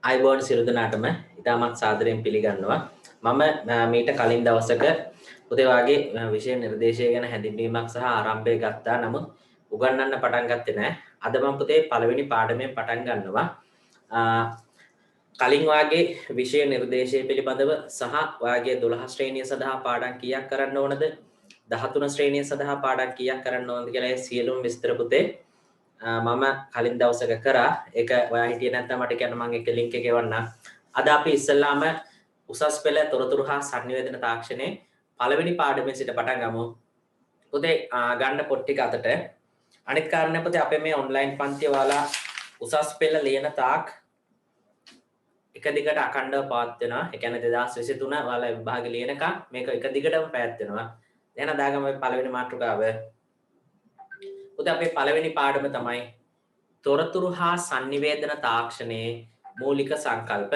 අයිබෝන් සියලු දෙනාටම ඉතාමත් සාදරයෙන් පිළිගන්නවා. මම මීට කලින් දවසක පුතේ වාගේ විෂය නිර්දේශය ගැන හැඳින්වීමක් සහ ආරම්භය ගත්තා. නමුත් උගන්වන්න පටන් ගත්තේ නැහැ. අද මම පුතේ පළවෙනි පාඩමෙන් පටන් ගන්නවා. කලින් වාගේ විෂය නිර්දේශය පිළිබඳව සහ වාගේ 12 ශ්‍රේණිය සඳහා පාඩම් කීයක් කරන්න ඕනද? 13 ශ්‍රේණිය සඳහා පාඩම් කීයක් කරන්න ඕනද කියලා සියලුම විස්තර පුතේ මම කලින් දවසක කරා. ඒක ඔයා හිටියේ නැත්නම් මට කියන්න මම ඒක link එක එවන්නම්. අද අපි ඉස්සෙල්ලාම උසස් පෙළ තොරතුරු හා sannivedana තාක්ෂණයේ පළවෙනි පාඩමෙන් සිට පටන් ගමු. පුතේ ගන්න පොත් ටික අතට. අනිත් කාරණේ පුතේ අපේ මේ online පන්තිය ඔයාලා උසස් පෙළ ලියන තාක් එක දිගට අඛණ්ඩව පවත්වනවා. ඒ කියන්නේ 2023 ඔයාලා විභාගෙ ලියනකම් මේක එක දිගටම පැවැත්වෙනවා. එහෙනම් දාගමු අපි පළවෙනි මාතෘකාව. පුතේ අපේ පළවෙනි පාඩම තමයි තොරතුරු හා sannivedana තාක්ෂණයේ මූලික සංකල්ප.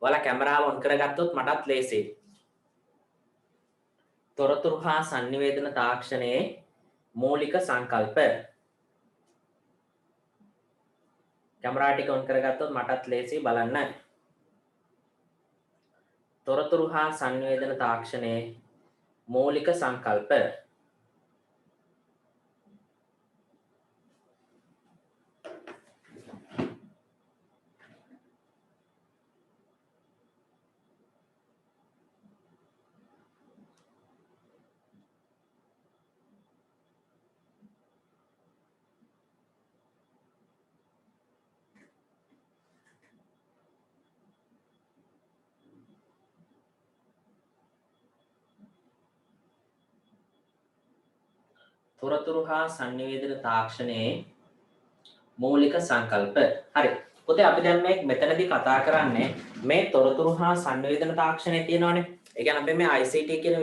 ඔයාලා කැමරාව ඔන් කරගත්තොත් මටත් ලේසියි. තොරතුරු හා sannivedana තාක්ෂණයේ මූලික සංකල්ප. කැමරා ටික ඔන් කරගත්තොත් මටත් ලේසියි බලන්න. තොරතුරු හා sannivedana තාක්ෂණයේ මූලික සංකල්ප. තොරතුරු හා sannivedana තාක්ෂණයේ මූලික සංකල්ප. හරි. පුතේ අපි දැන් මේ මෙතනදී කතා කරන්නේ මේ තොරතුරු හා sannivedana තාක්ෂණය තියෙනවානේ. ඒ කියන්නේ අපි මේ ICT කියන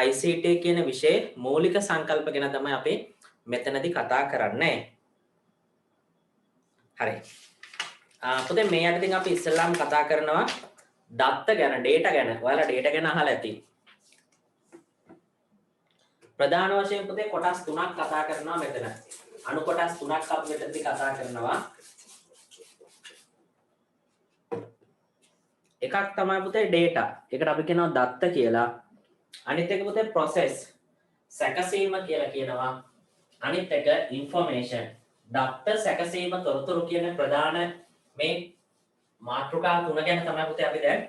ICT කියන විෂයේ මූලික සංකල්ප ගැන තමයි අපි මෙතනදී කතා කරන්නේ. හරි. පුතේ මේ යටින් අපි ඉස්සෙල්ලාම කතා කරනවා දත්ත ගැන, data ගැන. ඔයාලා data ගැන අහලා ඇති. ප්‍රධාන වශයෙන් පුතේ කොටස් තුනක් කතා කරනවා මෙතන. අණු කොටස් තුනක් අපි මෙතනදී කතා කරනවා. එකක් තමයි පුතේ data. ඒකට අපි කියනවා දත්ත කියලා. අනිත් එක පුතේ process. සැකසීම කියලා කියනවා. අනිත් එක information. දත්ත සැකසීම තොරතුරු කියන ප්‍රධාන මේ මාතෘකා තුන ගැන තමයි පුතේ අපි දැන්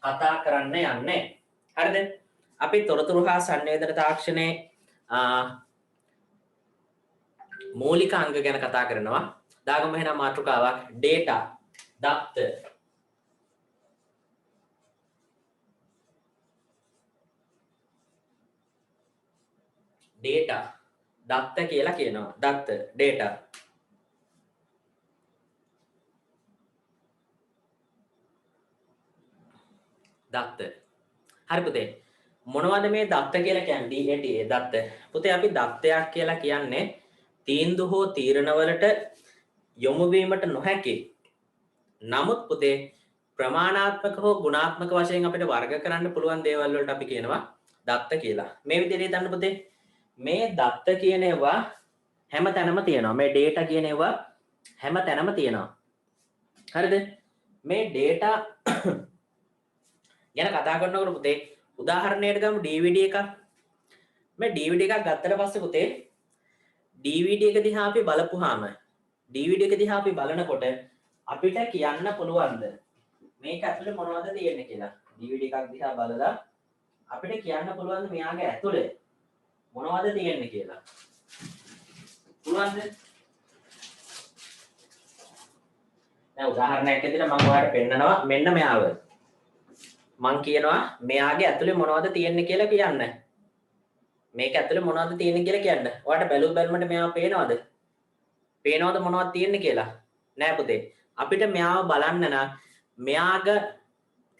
කතා කරන්න යන්නේ. හරිද? අපි තොරතුරු හා sannivedana තාක්ෂණයේ මූලික අංග ගැන කතා කරනවා. දාගමු එහෙනම් මාතෘකාවක් data දත්ත. data දත්ත කියලා කියනවා. දත්ත data. දත්ත. හරි පුතේ. මොනවද මේ දත්ත කියලා කියන්නේ? DATA දත්ත. පුතේ අපි දත්තයක් කියලා කියන්නේ තීන්දුව හෝ තීරණවලට යොමු වීමට නොහැකි. නමුත් පුතේ ප්‍රමාණාත්මක හෝ ගුණාත්මක වශයෙන් අපිට වර්ග කරන්න පුළුවන් දේවල් වලට අපි කියනවා දත්ත කියලා. මේ විදිහට හිතන්න පුතේ. මේ දත්ත කියන ඒවා හැම තැනම තියෙනවා. මේ data කියන ඒවා හැම තැනම තියෙනවා. හරිද? මේ data ගැන කතා කරනකොට පුතේ උදාහරණයකට ගමු DVD එකක්. මේ DVD එකක් ගත්තට පස්සේ පුතේ DVD එක දිහා අපි බලපුවාම DVD එක දිහා අපි බලනකොට අපිට කියන්න පුළුවන්ද මේක ඇතුලේ මොනවද තියෙන්නේ කියලා. DVD එකක් දිහා බලලා අපිට කියන්න පුළුවන්ද මෙයාගේ ඇතුලේ මොනවද තියෙන්නේ කියලා. පුළුවන්ද? දැන් උදාහරණයක් ඇතුලේ මම ඔයාලට පෙන්නනවා මෙන්න මෙයාව. මං කියනවා මෙයාගේ ඇතුලේ මොනවද තියෙන්නේ කියලා කියන්න. මේක ඇතුලේ මොනවද තියෙන්නේ කියලා කියන්න. ඔයාලට බැලු බැලමට මෙයාව පේනවද? පේනවද මොනවද තියෙන්නේ කියලා? නෑ පුතේ. අපිට මෙයාව බලන්න නම් මෙයාගේ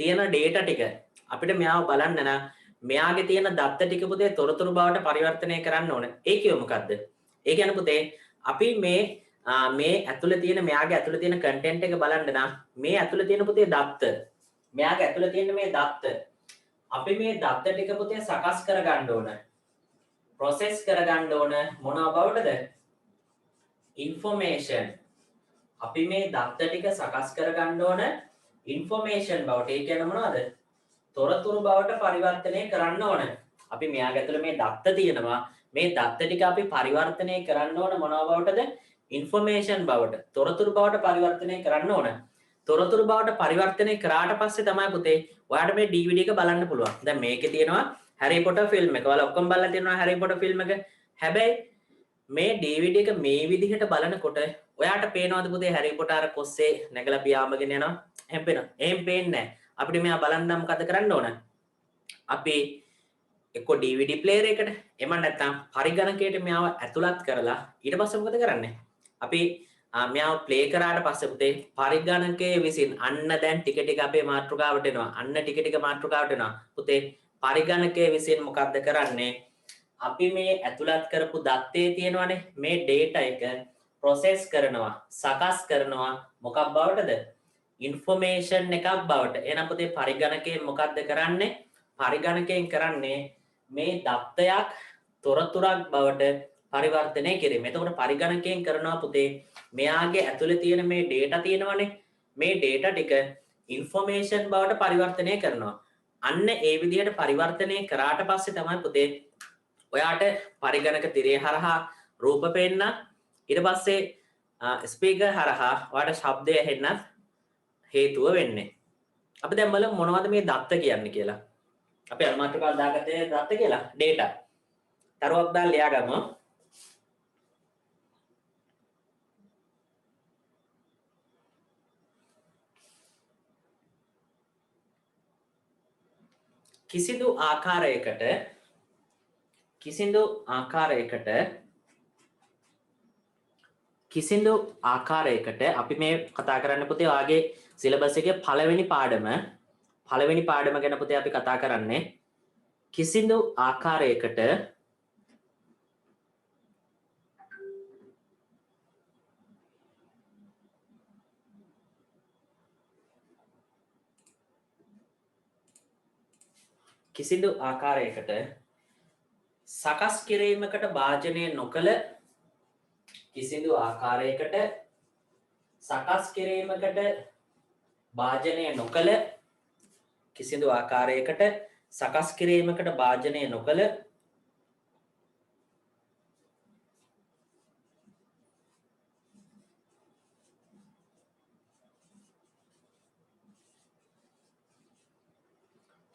තියෙන data ටික අපිට මෙයාව බලන්න නම් මෙයාගේ තියෙන දත්ත ටික පුතේ තොරතුරු බවට පරිවර්තනය කරන්න ඕන. ඒ කිව්ව මොකද්ද? ඒ කියන්නේ පුතේ අපි මේ ඇතුලේ තියෙන මෙයාගේ ඇතුලේ තියෙන content එක බලන්න නම් මේ ඇතුලේ තියෙන පුතේ දත්ත මෙයාගේ ඇතුලේ තියෙන මේ දත්ත අපි මේ දත්ත ටික පුතේ සකස් කරගන්න ඕන. process කරගන්න ඕන මොනවා බවටද? information අපි මේ දත්ත ටික සකස් කරගන්න ඕන ඉන්ෆෝමේෂන් බවට. ඒ කියන්නේ මොනවද? තොරතුරු බවට පරිවර්තනය කරන්න ඕන. අපි මෙයාගේ ඇතුළේ මේ දත්ත තියෙනවා. මේ දත්ත ටික අපි පරිවර්තනය කරන්න ඕන මොනවා බවටද? ඉන්ෆෝමේෂන් බවට. තොරතුරු බවට පරිවර්තනය කරන්න ඕන. තොරතුරු බවට පරිවර්තනය කරාට පස්සේ තමයි පුතේ ඔයාලට මේ DVD එක බලන්න පුළුවන්. දැන් මේකේ තියෙනවා හැරි පොටර් ෆිල්ම් එක. ඔයාලා ඔක්කොම බලලා තියෙනවා හැරි පොටර් ෆිල්ම් එක. හැබැයි මේ DVD එක මේ විදිහට බලනකොට ඔයාට පේනවද පුතේ හැරි පොටර් කොස්සේ නැගලා පියාඹගෙන යනවා? එහෙම පේනවා. එහෙම පේන්නේ නැහැ. අපිට මෙයා බලන්න නම් මොකද කරන්න ඕන? අපි එක්ක DVD ප්ලේයර් එකට එම නැත්නම් පරිගණකයට මෙයාව ඇතුළත් කරලා ඊට පස්සේ මොකද කරන්නේ? අපි මෙයාව ප්ලේ කරාට පස්සේ පුතේ පරිගණකයේ විසින් අන්න දැන් ටික ටික අපේ මාතෘකාවට එනවා. අන්න ටික ටික මාතෘකාවට එනවා. පුතේ පරිගණකයේ විසින් මොකද්ද කරන්නේ? අපි මේ ඇතුළත් කරපු දත්තේ තියෙනවානේ මේ data එක process කරනවා, සකස් කරනවා මොකක් බවටද? information එකක් බවට. එහෙනම් පුතේ පරිගණකයෙන් මොකද්ද කරන්නේ? පරිගණකයෙන් කරන්නේ මේ දත්තයක් තොරතුරක් බවට පරිවර්තනය කිරීම. එතකොට පරිගණකයෙන් කරනවා පුතේ මෙයාගේ ඇතුලේ තියෙන මේ data තියෙනවනේ. මේ data ටික information බවට පරිවර්තනය කරනවා. අන්න ඒ විදිහට පරිවර්තනය කරාට පස්සේ තමයි පුතේ ඔයාට පරිගණක තිරය හරහා රූප පේන්න. ඊට පස්සේ ස්පීකර් හරහා ඔයාට ශබ්දය ඇහෙන්න හේතුව වෙන්නේ. අපි දැන් බලමු මොනවද මේ දත්ත කියන්නේ කියලා. අපි අනුමානකාවක් දාගත්තේ දත්ත කියලා data. තරුවක් දාලා ලියා ගමු. කිසිදු ආකාරයකට අපි මේ කතා කරන්න පුතේ ඔයාගේ සිලබස් එකේ පළවෙනි පාඩම ගැන පුතේ අපි කතා කරන්නේ කිසිදු ආකාරයකට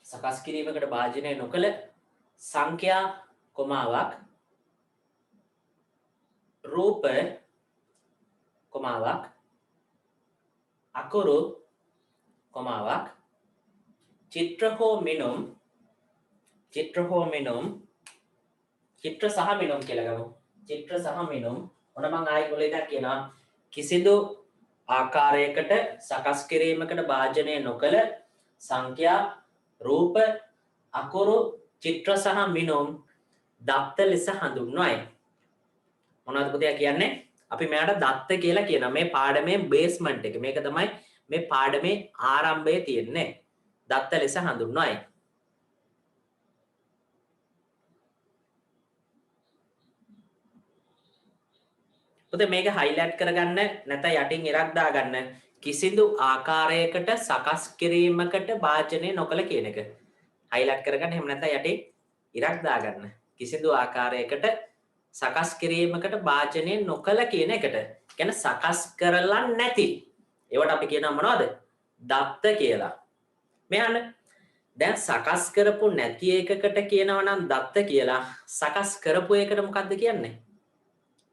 සකස් කිරීමකට භාජනය නොකළ සංඛ්‍යා කොමාවක් රූප කොමාවක් අකුරු කොමාවක් චිත්‍ර සහ මිනුම් කියලා ගමු. චිත්‍ර සහ මිනුම් ඔන්න මම ආයෙ කොලේදක් කියනවා කිසිදු ආකාරයකට සකස් කිරීමකට භාජනය නොකළ සංඛ්‍යා රූප අකුරු චිත්‍ර සහ මිනුම් දත්ත ලෙස හඳුන්වයි. මොනවද පුතේ කියන්නේ? අපි මෙයාට දත්ත කියලා කියනවා. මේ පාඩමේ බේස්මන්ට් එක. මේක තමයි මේ පාඩමේ ආරම්භය තියෙන්නේ. දත්ත ලෙස හඳුන්වයි. පුතේ මේක highlight කරගන්න නැත්නම් යටින් ඉරක් දාගන්න. කිසිදු ආකාරයකට සකස් කිරීමකට භාජනය නොකළ කියන එක. highlight කරගන්න. එහෙම නැත්නම් යටින් ඉරක් දාගන්න. කිසිදු ආකාරයකට සකස් කිරීමකට භාජනය නොකළ කියන එකට. කියන්නේ සකස් කරලා නැති. ඒවට අපි කියනවා මොනවද? දත්ත කියලා. මෙහාන දැන් සකස් කරපු නැති එකකට කියනවා නම් දත්ත කියලා. සකස් කරපු එකට මොකක්ද කියන්නේ?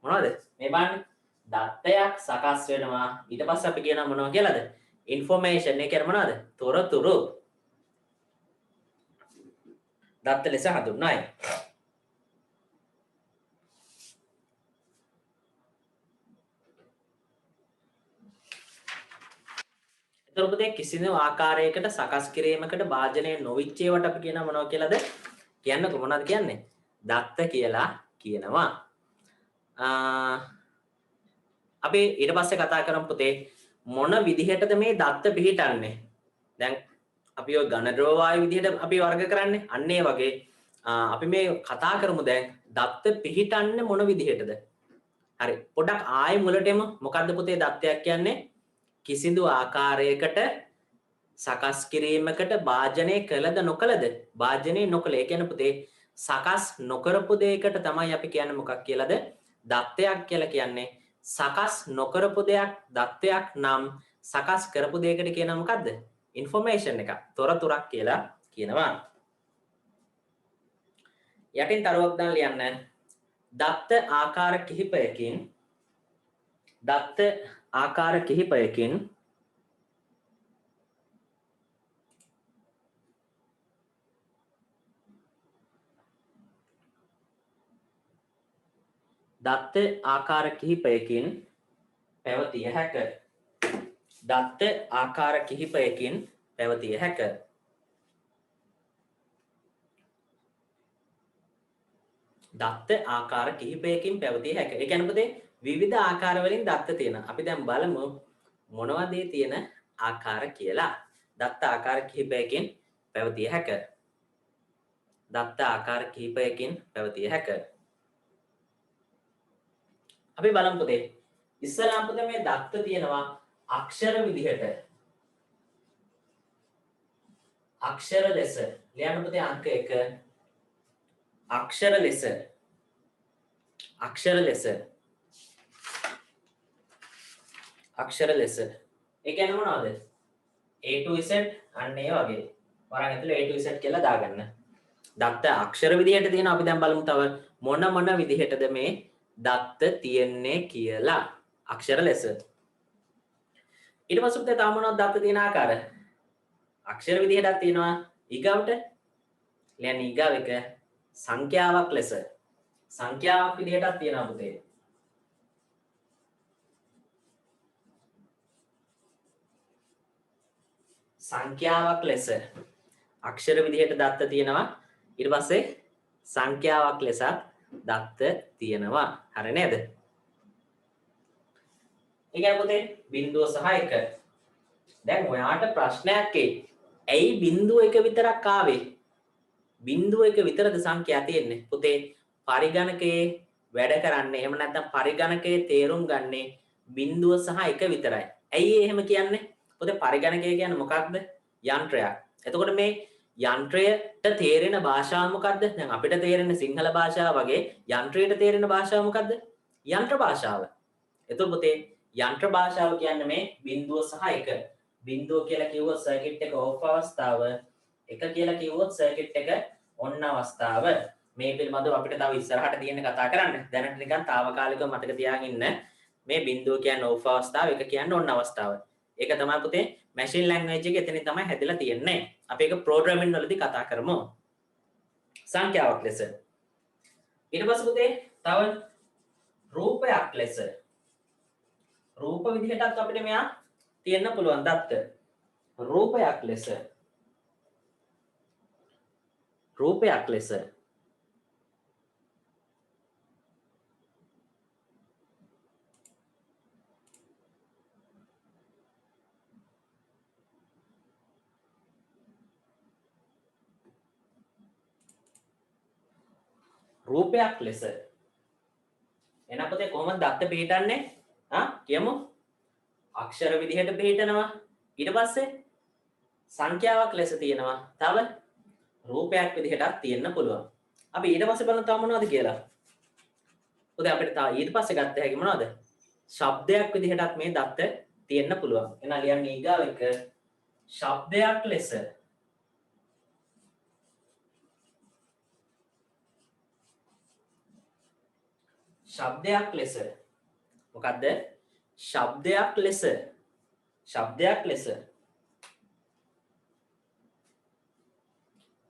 මොනවද? මේ බලන්න. දත්තයක් සකස් වෙනවා. ඊට පස්සේ අපි කියනවා මොනවා කියලාද? information. ඒ කියන්නේ මොනවද? තොරතුරු. දත්ත ලෙස හඳුන්වයි. එතකොට කිසිදු ආකාරයකට සකස් කිරීමකට භාජනය නොවිච්ච ඒවට අපි කියනවා මොනවා කියලාද? කියන්නකො මොනවද කියන්නේ? දත්ත කියලා කියනවා. අපි ඊට පස්සේ කතා කරමු පුතේ මොන විදිහටද මේ දත්ත පිහිටන්නේ? දැන් අපි ඔය ඝන ද්‍රව වායු විදිහට අපි වර්ග කරන්නේ. අන්න ඒ වගේ අපි මේ කතා කරමු දැන් දත්ත පිහිටන්නේ මොන විදිහටද? හරි පොඩක් ආයෙ මුලට එමු. මොකද්ද පුතේ දත්තයක් කියන්නේ? කිසිදු ආකාරයකට සකස් කිරීමකට භාජනය කළද නොකළද? භාජනය නොකළ. ඒ කියන්නේ පුතේ සකස් නොකරපු දෙයකට තමයි අපි කියන්නේ මොකක් කියලාද? දත්තයක් කියලා කියන්නේ. සකස් නොකරපු දෙයක් දත්තයක් නම් සකස් කරපු දෙයකට කියනවා මොකද්ද? ඉන්ෆර්මේෂන් එක. තොරතුරක් කියලා කියනවා. යටින් තරුවක් දාලා ලියන්න. දත්ත ආකාර කිහිපයකින් දත්ත ආකාර කිහිපයකින් දත්ත ආකාර කිහිපයකින් පැවතිය හැක. දත්ත ආකාර කිහිපයකින් පැවතිය හැක. දත්ත ආකාර කිහිපයකින් පැවතිය හැක. ඒ කියන්නේ පුතේ විවිධ ආකාර වලින් දත්ත තියෙනවා. අපි දැන් බලමු මොනවද ඒ තියෙන ආකාර කියලා. දත්ත ආකාර කිහිපයකින් පැවතිය හැක. දත්ත ආකාර කිහිපයකින් පැවතිය හැක. අපි බලමු පුතේ. ඉස්සරහා පුතේ මේ දත්ත තියෙනවා අක්ෂර විදිහට. අක්ෂර ලෙස. ලියන්න පුතේ අංක 1. අක්ෂර ලෙස. අක්ෂර ලෙස. අක්ෂර ලෙස. ඒ කියන්නේ මොනවද? A to Z අන්න ඒ වගේ. වරන් ඇතුලේ A to Z කියලා දාගන්න. දත්ත අක්ෂර විදිහට තියෙනවා. අපි දැන් බලමු තව මොන විදිහටද මේ දත්ත තියෙන්නේ කියලා. අක්ෂර ලෙස. ඊට පස්සේ පුතේ තව මොනවද දත්ත තියෙන ආකාර? අක්ෂර විදිහටක් තියෙනවා. ඊගවට ලියන්න ඊගව එක සංඛ්‍යාවක් ලෙස. සංඛ්‍යාවක් විදිහටක් තියෙනවා පුතේ. සංඛ්‍යාවක් ලෙස අක්ෂර විදිහට දත්ත තියෙනවා. ඊට පස්සේ සංඛ්‍යාවක් ලෙසත් දත්ත තියෙනවා. හරි නේද? ඒ කියන්නේ පුතේ බිංදුව සහ 1. දැන් ඔයාට ප්‍රශ්නයක් එයි. ඇයි බිංදුව 1 විතරක් ආවේ? බිංදුව 1 විතරද සංඛ්‍යා තියෙන්නේ? පුතේ පරිගණකයේ වැඩ කරන්නේ එහෙම නැත්නම් පරිගණකයේ තේරුම් ගන්නේ බිංදුව සහ 1 විතරයි. ඇයි එහෙම කියන්නේ? පුතේ පරිගණකය කියන්නේ මොකක්ද? යන්ත්‍රයක්. එතකොට මේ යන්ත්‍රයට තේරෙන භාෂාව මොකද්ද? දැන් අපිට තේරෙන සිංහල භාෂාව වගේ යන්ත්‍රයට තේරෙන භාෂාව මොකද්ද? යන්ත්‍ර භාෂාව. එතකොට පුතේ යන්ත්‍ර භාෂාව කියන්නේ මේ බිංදුව සහ 1. බිංදුව කියලා කිව්වොත් සර්කිට් එක ඕෆ් අවස්ථාව, 1 කියලා කිව්වොත් සර්කිට් එක ඔන් අවස්ථාව. මේ පිළිබඳව අපිට තව ඉස්සරහට තියෙන කතා කරන්න. දැනට නිකන් తాවකාලිකව මතක තියාගෙන ඉන්න. මේ බිංදුව කියන්නේ ඕෆ් අවස්ථාව, 1 කියන්නේ ඔන් අවස්ථාව. ඒක තමයි පුතේ මැෂින් ලැන්ග්වේජ් එකේ එතනින් තමයි හැදලා තියෙන්නේ. අපි ඒක ප්‍රෝග්‍රෑමින් වලදී කතා කරමු. සංඛ්‍යාවක් ලෙස. ඊට පස්සේ පුතේ තව රූපයක් ලෙස. රූප විදිහටත් අපිට මෙයා තියෙන්න පුළුවන් දත්ත. රූපයක් ලෙස. රූපයක් ලෙස. රූපයක් ලෙස. එහෙනම් පුතේ කොහොමද දත්ත පිළිටන්නේ? කියමු. අක්ෂර විදිහට පිළිටනවා. ඊට පස්සේ සංඛ්‍යාවක් ලෙස තියෙනවා. තව රූපයක් විදිහටත් තියෙන්න පුළුවන්. අපි ඊට පස්සේ බලමු තව මොනවද කියලා. පුතේ අපිට තව ඊට පස්සේ ගත්ත හැකි මොනවද? ශබ්දයක් විදිහටත් මේ දත්ත තියෙන්න පුළුවන්. එහෙනම් ලියන්න ඊගාව එක ශබ්දයක් ලෙස. ශබ්දයක් ලෙස. මොකද්ද? ශබ්දයක් ලෙස. ශබ්දයක් ලෙස.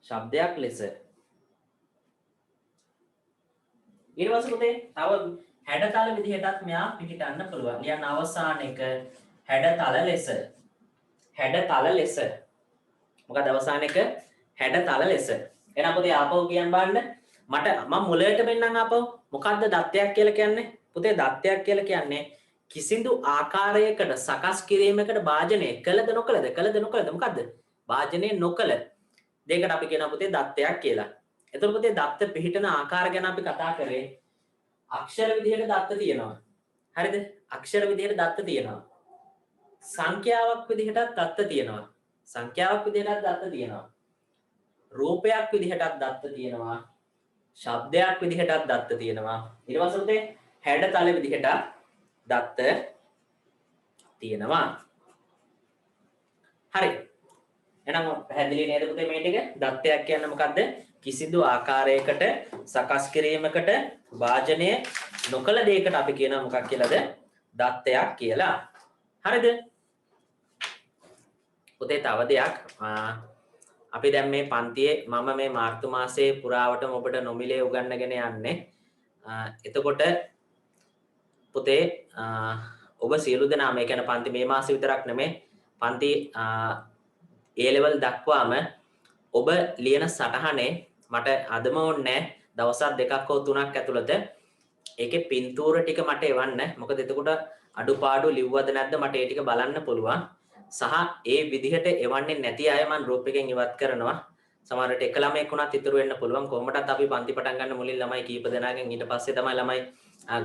ශබ්දයක් ලෙස. ඊට පස්සේ පුතේ තව හැඩතල විදිහටත් මෙයා පිළිටන්න පුළුවන්. ලියන්න අවසාන එක හැඩතල ලෙස. හැඩතල ලෙස. මොකද අවසාන එක හැඩතල ලෙස. එහෙනම් පුතේ ආපහු කියන්න බලන්න. මට මම මුලට මෙන්නම් ආපහු. මොකද්ද දත්තයක් කියලා කියන්නේ? පුතේ දත්තයක් කියලා කියන්නේ කිසිදු ආකාරයකට සකස් කිරීමකට භාජනය කළද නොකළද? කළද නොකළද? මොකද්ද? භාජනය නොකළ දෙයකට අපි කියනවා පුතේ දත්තයක් කියලා. එතකොට පුතේ දත්ත පිහිටන ආකාර ගැන අපි කතා කරේ. අක්ෂර විදිහට දත්ත තියෙනවා. හරිද? අක්ෂර විදිහට දත්ත තියෙනවා. සංඛ්‍යාවක් විදිහටත් දත්ත තියෙනවා. සංඛ්‍යාවක් විදිහටත් දත්ත තියෙනවා. රූපයක් විදිහටත් දත්ත තියෙනවා. ශබ්දයක් විදිහටත් දත්ත තියෙනවා. ඊට පස්සේ පුතේ හැඩතල විදිහට දත්ත තියෙනවා. හරි. එහෙනම් පැහැදිලි නේද පුතේ මේ ටික? දත්තයක් කියන්නේ මොකද්ද? කිසිදු ආකාරයකට සකස් කිරීමකට වාජනය නොකළ දෙයකට අපි කියනවා මොකක් කියලාද? දත්තයක් කියලා. හරිද? පුතේ තව දෙයක් අපි දැන් මේ පන්තියේ මම මේ මාර්තු මාසයේ පුරාවටම ඔබට නොමිලේ උගන්වගෙන යන්නේ. එතකොට පුතේ ඔබ සියලු දෙනා මේ කියන පන්ති මේ මාසෙ විතරක් නෙමෙයි පන්ති A level දක්වාම ඔබ ලියන සටහනේ මට අදම ඕනේ දවස් දෙකක් හෝ තුනක් ඇතුළත ඒකේ පින්තූර ටික මට එවන්න. මොකද එතකොට අඩුපාඩු ලිව්වද නැද්ද මට ඒ ටික බලන්න පුළුවන්. සහ ඒ විදිහට එවන්නේ නැති අය මම group එකෙන් ඉවත් කරනවා. සමහරවිට එක ළමයෙක් වුණත් ඉතුරු වෙන්න පුළුවන්. කොහොමදත් අපි පන්ති පටන් ගන්න මුලින් ළමයි කීප දෙනාගෙන් ඊට පස්සේ තමයි ළමයි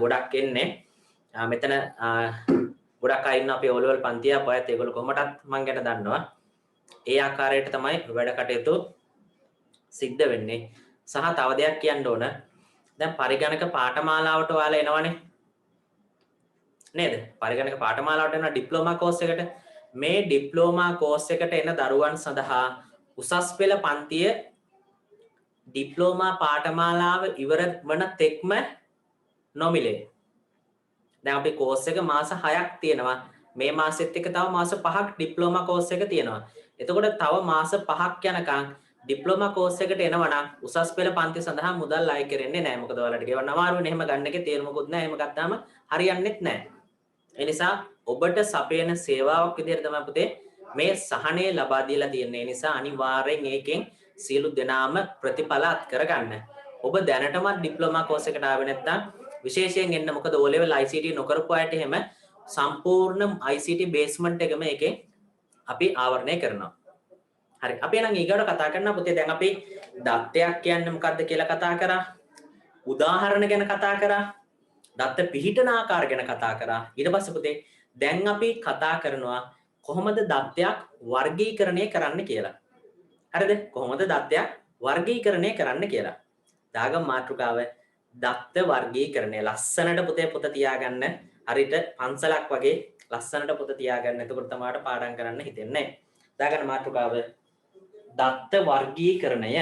ගොඩක් එන්නේ. මෙතන ගොඩක් අය ඉන්න අපේ O level පන්තිය අපයත් ඒගොල්ලෝ කොහොමදත් මං ගැන දන්නවා. ඒ ආකාරයට තමයි වැඩ කටයුතු සිද්ධ වෙන්නේ. සහ තව දෙයක් කියන්න ඕන. දැන් පරිගණක පාඨමාලාවට ඔයාලා එනවනේ. නේද? පරිගණක පාඨමාලාවට එනවා ඩිප්ලෝමා කෝස් එකට. මේ ඩිප්ලෝමා කෝස් එකට එන දරුවන් සඳහා උසස් පෙළ පන්තිය ඩිප්ලෝමා පාඨමාලාව ඉවර වන තෙක්ම නොමිලේ. දැන් අපි කෝස් එක මාස 6ක් තියෙනවා. මේ මාසෙත් එක තව මාස 5ක් ඩිප්ලෝමා කෝස් එක තියෙනවා. එතකොට තව මාස 5ක් යනකම් ඩිප්ලෝමා කෝස් එකට එනවා නම් උසස් පෙළ පන්ති සඳහා මුදල් අය කරන්නේ නැහැ. මොකද ඔයාලට ගෙවන්න අමාරුනේ. එහෙම ගන්න එකේ තේරුමකුත් නැහැ. එහෙම ගත්තාම හරියන්නේත් නැහැ. ඒ නිසා ඔබට සපයන සේවාවක් විදිහට තමයි පුතේ මේ සහනය ලබා දීලා තියෙන්නේ. ඒ නිසා අනිවාර්යෙන් ඒකෙන් සියලු දෙනාම ප්‍රතිඵල අත් කරගන්න. ඔබ දැනටමත් ඩිප්ලෝමා කෝස් එකට ආවේ නැත්නම් විශේෂයෙන් එන්න. මොකද O level ICT නොකරපු අයට එහෙම සම්පූර්ණ ICT බේස්මන්ට් එකම එකේ අපි ආවරණය කරනවා. හරි. අපි එහෙනම් ඊගොඩ කතා කරනවා පුතේ. දැන් අපි දත්තයක් කියන්නේ මොකක්ද කියලා කතා කරා. උදාහරණ ගැන කතා කරා. දත්ත පිහිටන ආකාර ගැන කතා කරා. ඊට පස්සේ පුතේ දැන් අපි කතා කරනවා කොහොමද දත්තයක් වර්ගීකරණය කරන්න කියලා. හරිද? කොහොමද දත්තයක් වර්ගීකරණය කරන්න කියලා. දාගම් මාතෘකාව දත්ත වර්ගීකරණය. ලස්සනට පුතේ පොත තියාගන්න. හරියට පන්සලක් වගේ ලස්සනට පොත තියාගන්න. එතකොට තමයි පාඩම් කරන්න හිතෙන්නේ. දාගන්න මාතෘකාව දත්ත වර්ගීකරණය.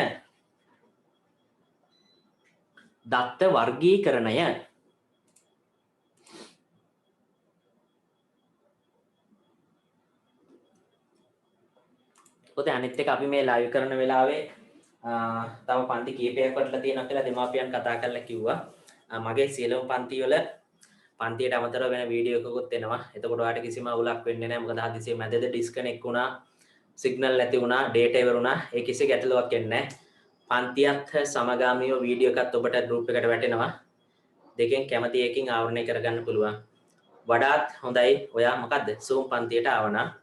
දත්ත වර්ගීකරණය. පොතේ අනිත් එක අපි මේ ලයිව් කරන වෙලාවේ තව පන්ති කීපයක් වටලා තියෙනවා කියලා දෙමාපියන් කතා කරලා කිව්වා. මගේ සියලුම පන්ති වල පන්තියට අමතරව වෙන වීඩියෝ එකකුත් එනවා. එතකොට ඔයාලට කිසිම අවුලක් වෙන්නේ නැහැ. මොකද හදිසියෙ මැදද ඩිස්කනෙක්ට් වුණා, සිග්නල් නැති වුණා, ඩේටා ඉවර වුණා. ඒ කිසි ගැටලුවක් එන්නේ නැහැ. පන්තියත් සමගාමීව වීඩියෝ එකත් ඔබට ගෲප් එකට වැටෙනවා. දෙකෙන් කැමති එකකින් ආවරණය කරගන්න පුළුවන්. වඩාත් හොඳයි ඔයා මොකද්ද Zoom පන්තියට ආවනම්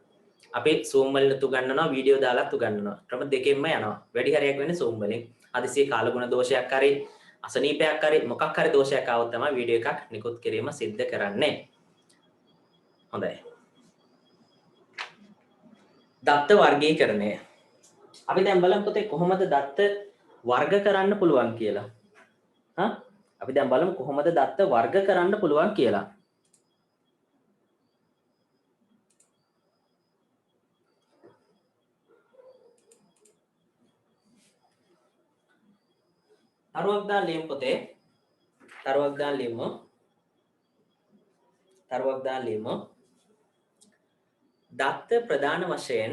අපි Zoom වලින් උගන්වනවා වීඩියෝ දාලාත් උගන්වනවා. ක්‍රම දෙකෙන්ම යනවා. වැඩි හරියක් වෙන්නේ Zoom වලින්. හදිසියෙ කාලගුණ දෝෂයක් හරි අසනීපයක් හරි මොකක් හරි දෝෂයක් ආවොත් තමයි වීඩියෝ එකක් නිකුත් කිරීම සිද්ධ කරන්නේ. හොඳයි. දත්ත වර්ගීකරණය. අපි දැන් බලමු පුතේ කොහොමද දත්ත වර්ග කරන්න පුළුවන් කියලා. අපි දැන් බලමු කොහොමද දත්ත වර්ග කරන්න පුළුවන් කියලා. තරුවක් දාන්න ලියමු පුතේ. තරුවක් දාන්න ලියමු. තරුවක් දාන්න ලියමු. දත්ත ප්‍රධාන වශයෙන්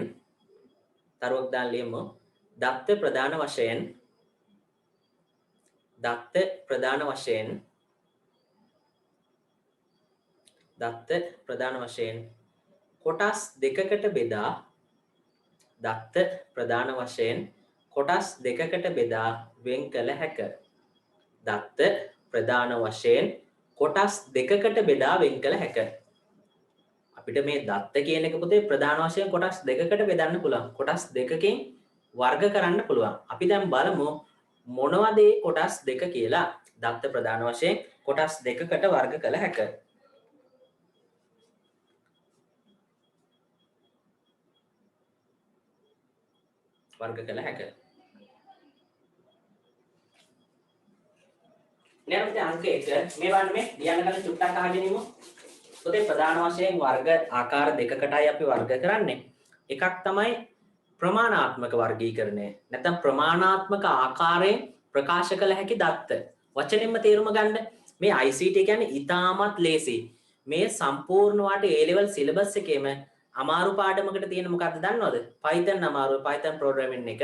තරුවක් දාන්න ලියමු. දත්ත ප්‍රධාන වශයෙන් දත්ත ප්‍රධාන වශයෙන් දත්ත ප්‍රධාන වශයෙන් කොටස් දෙකකට බෙදා දත්ත ප්‍රධාන වශයෙන් කොටස් දෙකකට බෙදා වෙන් කළ හැක. දත්ත ප්‍රධාන වශයෙන් කොටස් දෙකකට බෙදා වෙන් කළ හැක. අපිට මේ දත්ත කියන එක පුතේ ප්‍රධාන වශයෙන් කොටස් දෙකකට බෙදන්න පුළුවන්. කොටස් දෙකකින් වර්ග කරන්න පුළුවන්. අපි දැන් බලමු මොනවද මේ කොටස් දෙක කියලා. දත්ත ප්‍රධාන වශයෙන් කොටස් දෙකකට වර්ග කළ හැක. වර්ග කළ හැක. ඊළඟට අංක 1 මේ වань මේ ලියන්න කලින් චුට්ටක් අහගෙන ඉමු. පොතේ ප්‍රධාන වශයෙන් වර්ග ආකාර දෙකකටයි අපි වර්ග කරන්නේ. එකක් තමයි ප්‍රමාණාත්මක වර්ගීකරණය. නැත්නම් ප්‍රමාණාත්මක ආකාරයෙන් ප්‍රකාශ කළ හැකි දත්ත. වචනින්ම තේරුම ගන්න මේ ICT කියන්නේ ඉතාමත් ලේසි. මේ සම්පූර්ණ වාට A level syllabus එකේම අමාරු පාඩමකට තියෙන මොකක්ද දන්නවද? Python අමාරුයි. Python programming එක.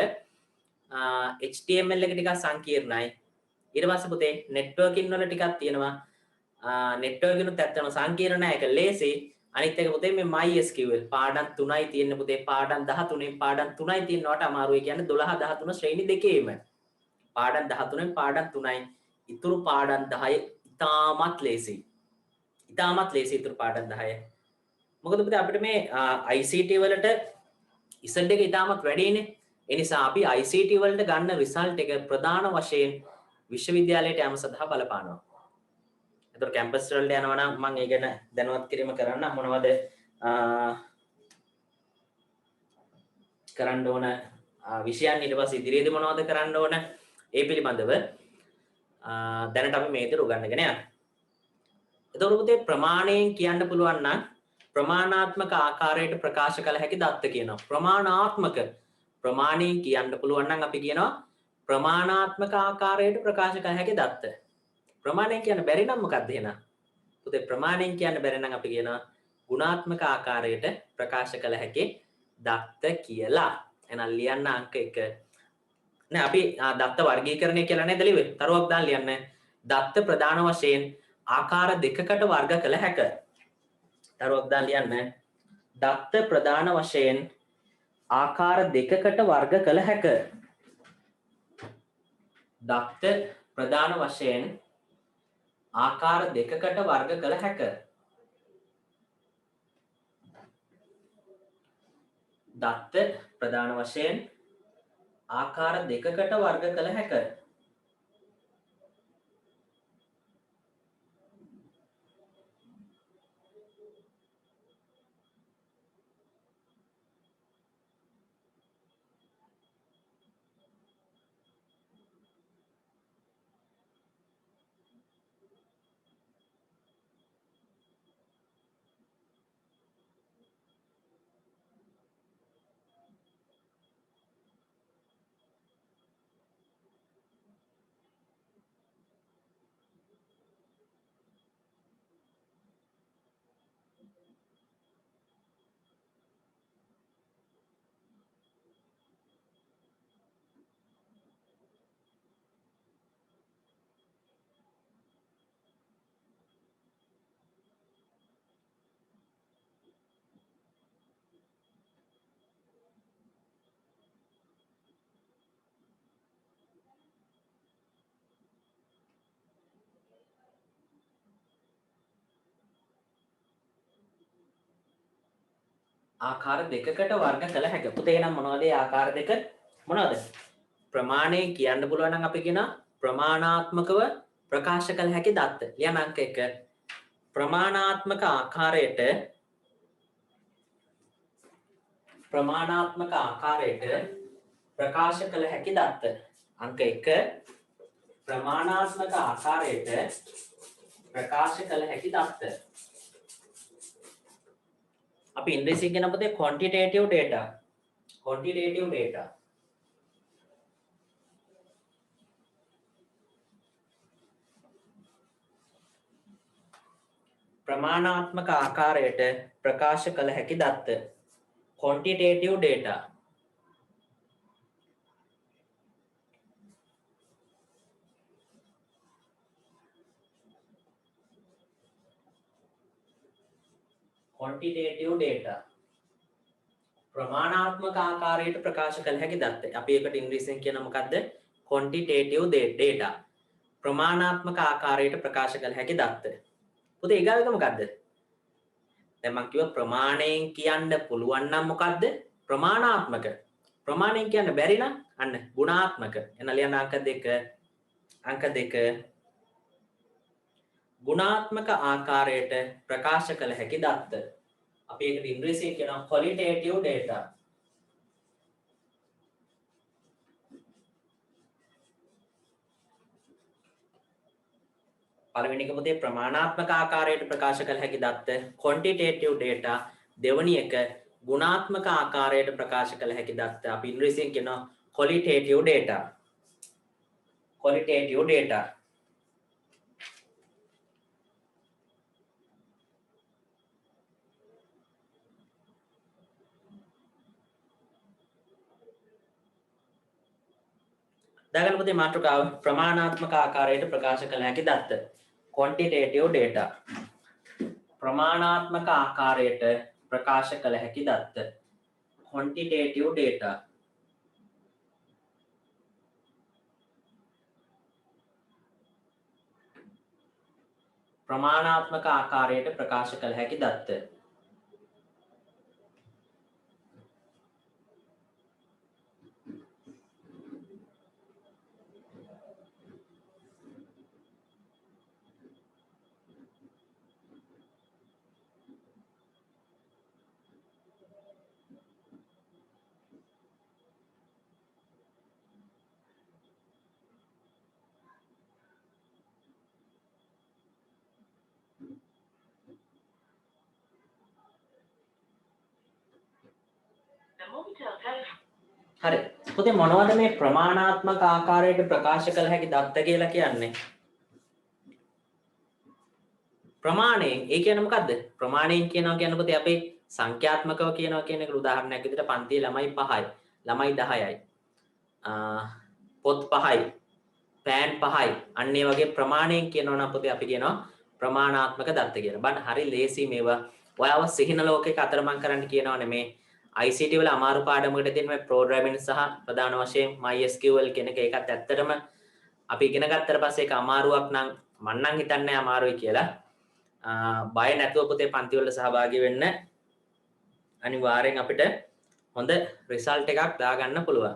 HTML එක ටිකක් සංකීර්ණයි. ඊට පස්සේ පුතේ networking වල ටිකක් තියෙනවා. networking උත් ඇත්තම සංකීර්ණ නැහැ. ඒක ලේසි. අනිත් එක පුතේ මේ MySQL පාඩම් 3යි තියෙන්නේ පුතේ. පාඩම් 13න් පාඩම් 3යි තියෙනවට අමාරුයි කියන්නේ 12 13 ශ්‍රේණි දෙකේම. පාඩම් 13න් පාඩම් 3යි. ඉතුරු පාඩම් 10 ඉතාමත් ලේසි. ඉතාමත් ලේසි ඉතුරු පාඩම් 10. මොකද පුතේ අපිට මේ ICT වලට ඉසඩ් එක ඉතාමත් වැඩිනේ. ඒ නිසා අපි ICT වලට ගන්න රිසල්ට් එක ප්‍රධාන වශයෙන් විශ්වවිද්‍යාලයට යෑම සඳහා බලපානවා. එතකොට කැම්පස් වලට යනවා නම් මම ඒ ගැන දැනුවත් කිරීම කරන්න මොනවද කරන්න ඕන විෂයන් ඊට පස්සේ ඉදිරියේදී මොනවද කරන්න ඕන ඒ පිළිබඳව දැනට අපි මේ විදිහට උගන්වගෙන යනවා. එතකොට පුතේ ප්‍රමාණයෙන් කියන්න පුළුවන් නම් ප්‍රමාණාත්මක ආකාරයට ප්‍රකාශ කළ හැකි දත්ත කියනවා. ප්‍රමාණාත්මක ප්‍රමාණයෙන් කියන්න පුළුවන් නම් අපි කියනවා ප්‍රමාණාත්මක ආකාරයට ප්‍රකාශ කළ හැකි දත්ත. ප්‍රමාණයෙන් කියන්න බැරි නම් මොකක්ද එහෙනම්? පුතේ ප්‍රමාණයෙන් කියන්න බැරි නම් අපි කියනවා ගුණාත්මක ආකාරයට ප්‍රකාශ කළ හැකි දත්ත කියලා. එහෙනම් ලියන්න අංක 1. නෑ අපි දත්ත වර්ගීකරණය කියලා නේද ලිව්වේ? තරුවක් දාලා ලියන්න. දත්ත ප්‍රධාන වශයෙන් ආකාර දෙකකට වර්ග කළ හැක. තරුවක් දාලා ලියන්න. දත්ත ප්‍රධාන වශයෙන් ආකාර දෙකකට වර්ග කළ හැක. දත්ත ප්‍රධාන වශයෙන් ආකාර දෙකකට වර්ග කළ හැක. දත්ත ප්‍රධාන වශයෙන් ආකාර දෙකකට වර්ග කළ හැක. ආකාර දෙකකට වර්ග කළ හැක. පුතේ එහෙනම් මොනවද ඒ ආකාර දෙක? මොනවද? ප්‍රමාණයෙන් කියන්න පුළුවන් නම් අපි කියනවා ප්‍රමාණාත්මකව ප්‍රකාශ කළ හැකි දත්ත. ලියන්න අංක 1. ප්‍රමාණාත්මක ආකාරයට ප්‍රකාශ කළ හැකි දත්ත. අංක 1. ප්‍රමාණාත්මක ආකාරයට ප්‍රකාශ කළ හැකි දත්ත. අපි ඉංග්‍රීසියෙන් කියන පොතේ quantitative data. quantitative data. ප්‍රමාණාත්මක ආකාරයට ප්‍රකාශ කළ හැකි දත්ත. quantitative data. quantitative data. ප්‍රමාණාත්මක ආකාරයට ප්‍රකාශ කළ හැකි දත්ත. අපි ඒකට ඉංග්‍රීසියෙන් කියන මොකද්ද? quantitative data. ප්‍රමාණාත්මක ආකාරයට ප්‍රකාශ කළ හැකි දත්ත. පුතේ ඊගාව එක මොකද්ද? දැන් මම කිව්වා ප්‍රමාණයෙන් කියන්න පුළුවන් නම් මොකද්ද? ප්‍රමාණාත්මක. ප්‍රමාණයෙන් කියන්න බැරි නම් අන්න ගුණාත්මක. එන ලියන්න අංක 2. අංක 2 ගුණාත්මක ආකාරයට ප්‍රකාශ කළ හැකි දත්ත. අපි ඒකට ඉංග්‍රීසියෙන් කියනවා qualitative data. පළවෙනි එක පුතේ ප්‍රමාණාත්මක ආකාරයට ප්‍රකාශ කළ හැකි දත්ත quantitative data. දෙවැනි එක ගුණාත්මක ආකාරයට ප්‍රකාශ කළ හැකි දත්ත අපි ඉංග්‍රීසියෙන් කියනවා qualitative data. qualitative data. දාගන්න පුතේ මාතෘකාව ප්‍රමාණාත්මක ආකාරයට ප්‍රකාශ කළ හැකි දත්ත quantitative data. ප්‍රමාණාත්මක ආකාරයට ප්‍රකාශ කළ හැකි දත්ත quantitative data. ප්‍රමාණාත්මක ආකාරයට ප්‍රකාශ කළ හැකි දත්ත. හරි පුතේ මොනවද මේ ප්‍රමාණාත්මක ආකාරයට ප්‍රකාශ කළ හැකි දත්ත කියලා කියන්නේ? ප්‍රමාණයෙන් ඒ කියන්නේ මොකද්ද? ප්‍රමාණයෙන් කියනවා කියන්නේ පුතේ අපි සංඛ්‍යාත්මකව කියනවා කියන එක උදාහරණයක් විදිහට පන්තියේ ළමයි 5යි, ළමයි 10යි. පොත් 5යි, පෑන් 5යි. අන්න ඒ වගේ ප්‍රමාණයෙන් කියනවා නම් පුතේ අපි කියනවා ප්‍රමාණාත්මක දත්ත කියලා. බන් හරි ලේසි මේවා. ඔයාව සිහින ලෝකයක අතරමං කරන්න කියනවා නෙමේ. ICT වල අමාරු පාඩමකට තියෙන මේ ප්‍රෝග්‍රෑමින් සහ ප්‍රධාන වශයෙන් MySQL කියන එක ඒකත් ඇත්තටම අපි ඉගෙන ගත්තට පස්සේ ඒක අමාරුවක් නම් මම නම් හිතන්නේ අමාරුයි කියලා. බය නැතුව පුතේ පන්ති වල සහභාගී වෙන්න. අනිවාර්යෙන් අපිට හොඳ රිසල්ට් එකක් දාගන්න පුළුවන්.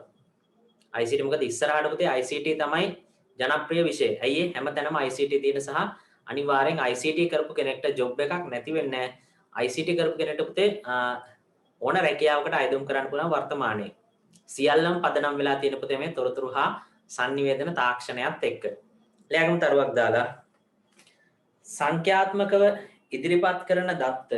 ICT මොකද ඉස්සරහට පුතේ ICT තමයි ජනප්‍රිය විෂය. ඇයි ඒ හැමතැනම ICT තියෙන සහ අනිවාර්යෙන් ICT කරපු කෙනෙක්ට ජොබ් එකක් නැති වෙන්නේ නැහැ. ICT කරපු කෙනෙක්ට පුතේ ඕන රැකියාවකට අයදුම් කරන්න පුළුවන් වර්තමානයේ. සියල්ලම පදනම් වෙලා තියෙන පුතේ මේ තොරතුරු හා sannivedana තාක්ෂණයත් එක්ක. ලෑගම තරුවක් දාලා සංඛ්‍යාත්මකව ඉදිරිපත් කරන දත්ත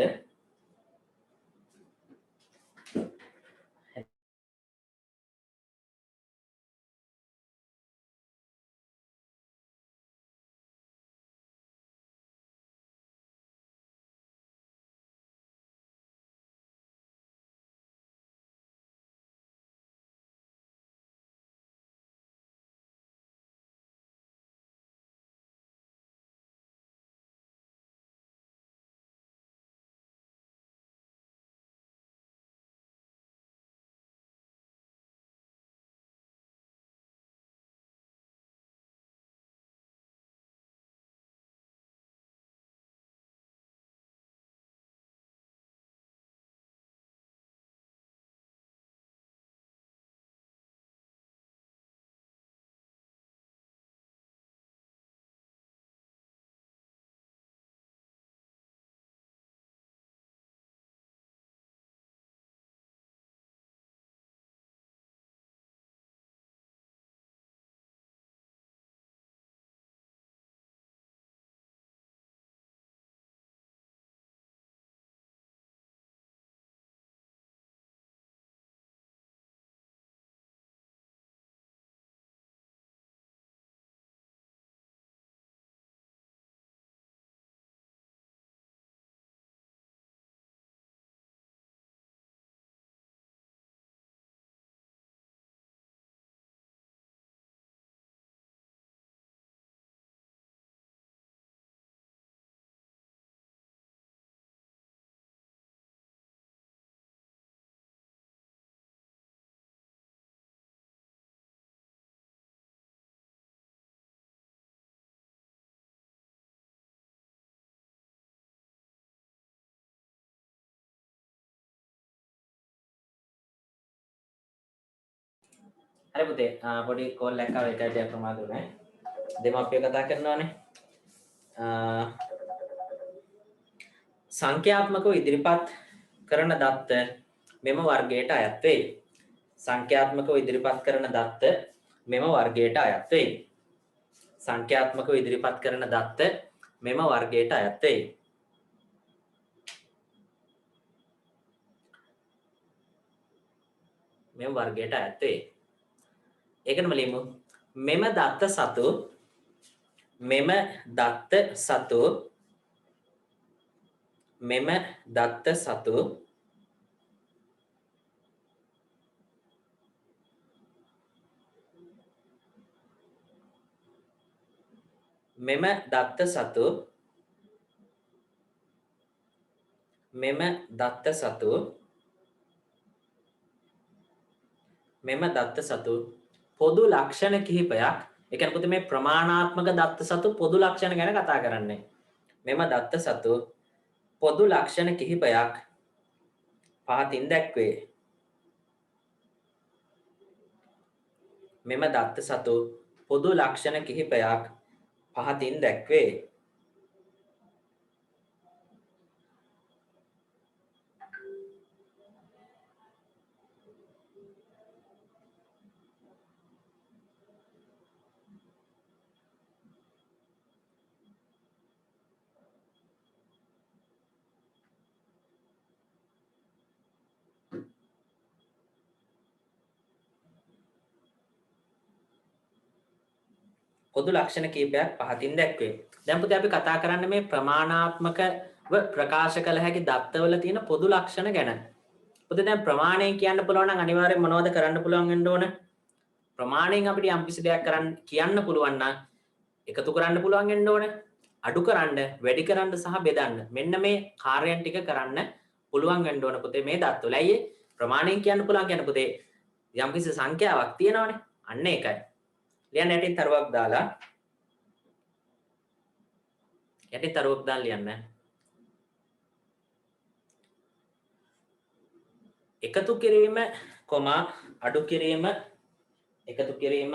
හරි පුතේ පොඩි කෝල් එකක් ආව ඒකයි දැන් ප්‍රමාද උනේ. දෙමාපියෝ කතා කරනවානේ. සංඛ්‍යාත්මකව ඉදිරිපත් කරන දත්ත මෙම වර්ගයට අයත් වෙයි. සංඛ්‍යාත්මකව ඉදිරිපත් කරන දත්ත මෙම වර්ගයට අයත් වෙයි. සංඛ්‍යාත්මකව ඉදිරිපත් කරන දත්ත මෙම වර්ගයට අයත් වෙයි. මෙම වර්ගයට අයත් වෙයි. ඒකනම ලියමු. මෙම දත්ත සතු මෙම දත්ත සතු මෙම දත්ත සතු මෙම දත්ත සතු මෙම දත්ත සතු මෙම දත්ත සතු පොදු ලක්ෂණ කිහිපයක්. ඒ කියන්නේ පුතේ මේ ප්‍රමාණාත්මක දත්ත සතු පොදු ලක්ෂණ ගැන කතා කරන්නේ. මෙම දත්ත සතු පොදු ලක්ෂණ කිහිපයක් පහතින් දැක්වේ. මෙම දත්ත සතු පොදු ලක්ෂණ කිහිපයක් පහතින් දැක්වේ. පොදු ලක්ෂණ කීපයක් පහතින් දැක්වේ. දැන් පුතේ අපි කතා කරන්නේ මේ ප්‍රමාණාත්මකව ප්‍රකාශ කළ හැකි දත්තවල තියෙන පොදු ලක්ෂණ ගැන. පුතේ දැන් ප්‍රමාණයෙන් කියන්න පුළුවන් නම් අනිවාර්යෙන් මොනවද කරන්න පුළුවන් වෙන්න ඕන? ප්‍රමාණයෙන් අපිට යම්කිසි දෙයක් කියන්න පුළුවන් නම් එකතු කරන්න පුළුවන් වෙන්න ඕන. අඩු කරන්න, වැඩි කරන්න සහ බෙදන්න. මෙන්න මේ කාර්යයන් ටික කරන්න පුළුවන් වෙන්න ඕන පුතේ මේ දත්තවල. ඇයි ඒ? ප්‍රමාණයෙන් කියන්න පුළුවන් කියන්නේ පුතේ යම්කිසි සංඛ්‍යාවක් තියෙනවනේ. අන්න ඒකයි. ලියන්න යටින් තරුවක් දාලා යටින් තරුවක් දාලා ලියන්න. එකතු කිරීම, අඩු කිරීම, එකතු කිරීම,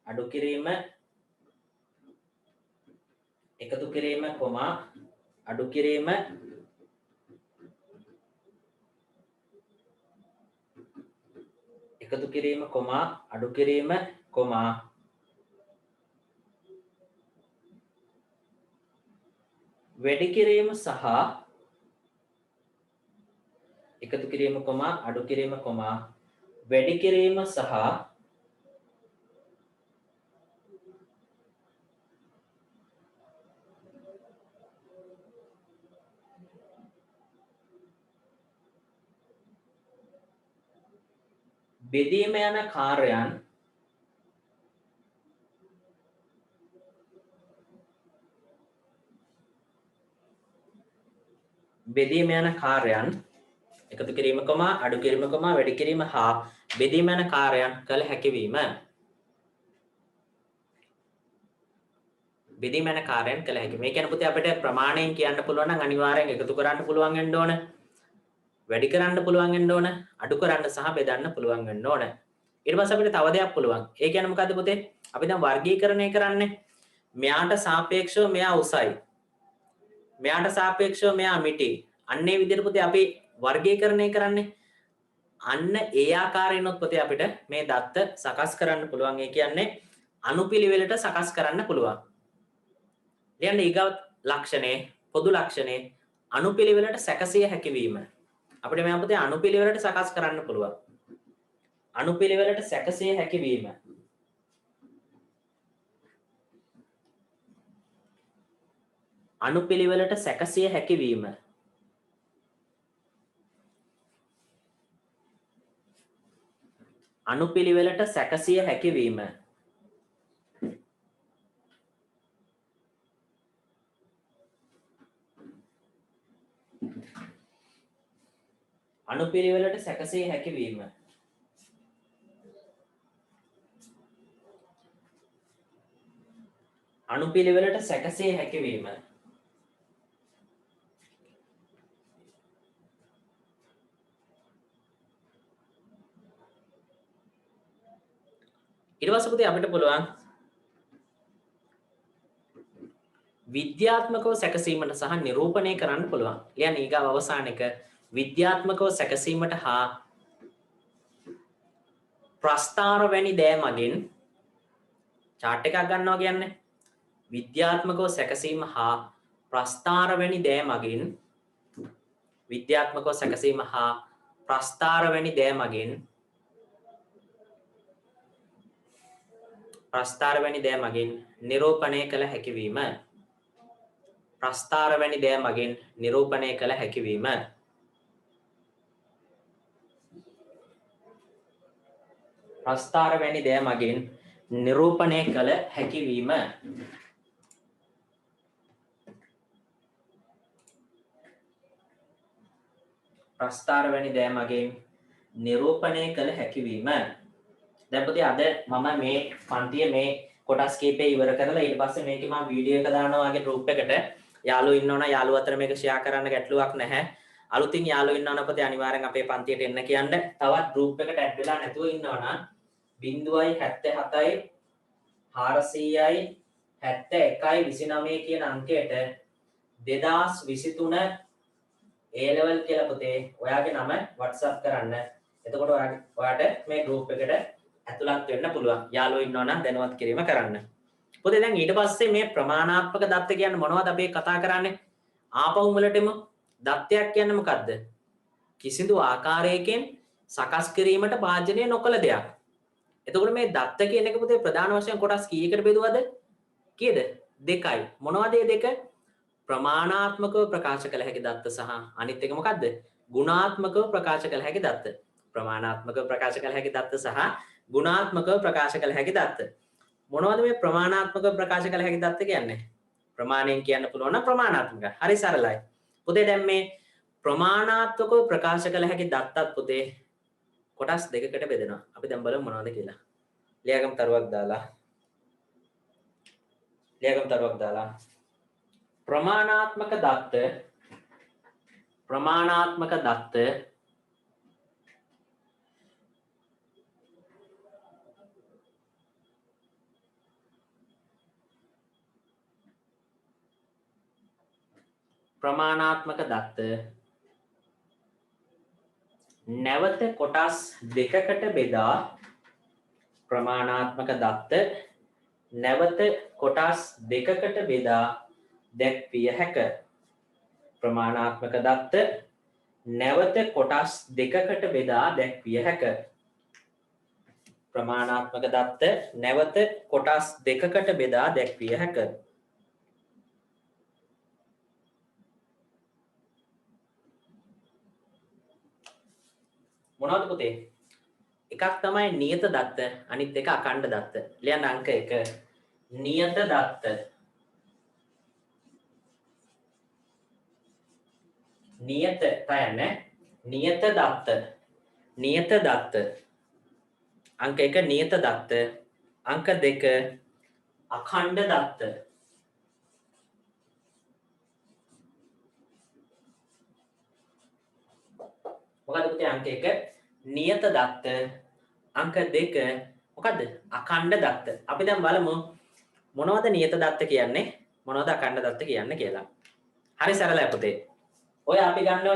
අඩු කිරීම, එකතු කිරීම, අඩු කිරීම, එකතු කිරීම, අඩු කිරීම, වැඩි කිරීම සහ එකතු කිරීම, අඩු කිරීම, වැඩි කිරීම සහ බෙදීම යන කාර්යයන් එකතු කිරීම, අඩු කිරීම, වැඩි කිරීම හා බෙදීම යන කාර්යයන් කළ හැකි වීම. බෙදීම යන කාර්යයන් කළ හැකි. මේ කියන්නේ පුතේ අපිට ප්‍රමාණයෙන් කියන්න පුළුවන් නම් අනිවාර්යෙන් එකතු කරන්න පුළුවන් වෙන්න ඕන. වැඩි කරන්න පුළුවන් වෙන්න ඕන. අඩු කරන්න සහ බෙදන්න පුළුවන් වෙන්න ඕන. ඊට පස්සේ අපිට තව දෙයක් පුළුවන්. ඒ කියන්නේ මොකද්ද පුතේ? අපි දැන් වර්ගීකරණය කරන්නේ. මෙයාට සාපේක්ෂව මෙයා උසයි. මෙයාට සාපේක්ෂව මෙයා මිටි. අන්නේ විදිහට පුතේ අපි වර්ගීකරණය කරන්නේ. අන්න ඒ ආකාරයෙන්ොත් පුතේ අපිට මේ දත්ත සකස් කරන්න පුළුවන්. ඒ කියන්නේ අනුපිළිවෙලට සකස් කරන්න පුළුවන්. ලියන්න ඊගව ලක්ෂණේ, පොදු ලක්ෂණේ අනුපිළිවෙලට සැකසිය හැකි වීම. අපිට මේ පුතේ අනුපිළිවෙලට සකස් කරන්න පුළුවන්. අනුපිළිවෙලට සැකසිය හැකි වීම. අනුපිළිවෙලට සැකසිය හැකි වීම. අනුපිළිවෙලට සැකසිය හැකි වීම. අනුපිළිවෙලට සැකසිය හැකි වීම. අනුපිළිවෙලට සැකසිය හැකි වීම. ඊට පස්සේ පුතේ අපිට පුළුවන් විද්‍යාත්මකව සැකසීමට සහ නිරූපණය කරන්න පුළුවන්. ලියන්න ඊගාව අවසාන එක විද්‍යාත්මකව සැකසීමට හා ප්‍රස්ථාර වැනි දෑ මගින් chart එකක් ගන්නවා කියන්නේ විද්‍යාත්මකව සැකසීම හා ප්‍රස්ථාර වැනි දෑ මගින් විද්‍යාත්මකව සැකසීම හා ප්‍රස්ථාර වැනි දෑ මගින් ප්‍රස්ථාර වැනි දෑ මගින් නිරූපණය කළ හැකි වීම ප්‍රස්ථාර වැනි දෑ මගින් නිරූපණය කළ හැකි වීම ප්‍රස්ථාර වැනි දෑ මගින් නිරූපණය කළ හැකි වීම ප්‍රස්ථාර වැනි දෑ මගින් නිරූපණය කළ හැකි වීම. දැන් පුතේ අද මම මේ පන්තියේ මේ කොටස් කීපේ ඉවර කරලා ඊට පස්සේ මේකේ මම වීඩියෝ එක දානවා වගේ group එකට යාළුවෝ ඉන්නවනම් යාළුවෝ අතර මේක share කරන්න ගැටලුවක් නැහැ. අලුතින් යාළුවෝ ඉන්නවනම් පුතේ අනිවාර්යෙන් අපේ පන්තියට එන්න කියන්න. තවත් group එකට add වෙලා නැතුව ඉන්නවනම් 0.77යි 400යි 71යි 29 කියන අංකයට 2023 A level කියලා පුතේ ඔයාගේ නම WhatsApp කරන්න. එතකොට ඔයාට මේ group එකට ඇතුළත් වෙන්න පුළුවන්. යාළුවෝ ඉන්නවා නම් දැනුවත් කිරීම කරන්න. පුතේ දැන් ඊට පස්සේ මේ ප්‍රමාණාත්මක දත්ත කියන්නේ මොනවද අපි කතා කරන්නේ? ආපහු මුලටම දත්තයක් කියන්නේ මොකද්ද? කිසිදු ආකාරයකින් සකස් කිරීමට භාජනය නොකළ දෙයක්. එතකොට මේ දත්ත කියන එක පුතේ ප්‍රධාන වශයෙන් කොටස් කීයකට බෙදුවද? කීයද? දෙකයි. මොනවද මේ දෙක? ප්‍රමාණාත්මකව ප්‍රකාශ කළ හැකි දත්ත සහ අනිත් එක මොකද්ද? ගුණාත්මකව ප්‍රකාශ කළ හැකි දත්ත. ප්‍රමාණාත්මකව ප්‍රකාශ කළ හැකි දත්ත සහ ගුණාත්මකව ප්‍රකාශ කළ හැකි දත්ත. මොනවද මේ ප්‍රමාණාත්මකව ප්‍රකාශ කළ හැකි දත්ත කියන්නේ? ප්‍රමාණයෙන් කියන්න පුළුවන් නම් ප්‍රමාණාත්මකයි. හරි සරලයි. පුතේ දැන් මේ ප්‍රමාණාත්මකව ප්‍රකාශ කළ හැකි දත්තත් පුතේ කොටස් දෙකකට බෙදෙනවා. අපි දැන් බලමු මොනවද කියලා. ලියාගම් තරුවක් දාලා ප්‍රමාණාත්මක දත්ත නැවත කොටස් දෙකකට බෙදා දැක්විය හැක. ප්‍රමාණාත්මක දත්ත නැවත කොටස් දෙකකට බෙදා දැක්විය හැක. ප්‍රමාණාත්මක දත්ත නැවත කොටස් දෙකකට බෙදා දැක්විය හැක. මොනවද පුතේ? එකක් තමයි නියත දත්ත, අනිත් එක අඛණ්ඩ දත්ත. ලියන්න අංක 1 නියත දත්ත. නියත දත්ත. අංක 1 නියත දත්ත. අංක 2 අඛණ්ඩ දත්ත. මොකද පුතේ අංක 1 නියත දත්ත, අංක 2 මොකද්ද? අඛණ්ඩ දත්ත. අපි දැන් බලමු මොනවද නියත දත්ත කියන්නේ, මොනවද අඛණ්ඩ දත්ත කියන්නේ කියලා. හරි සරලයි පුතේ. ඔය අපි ගන්න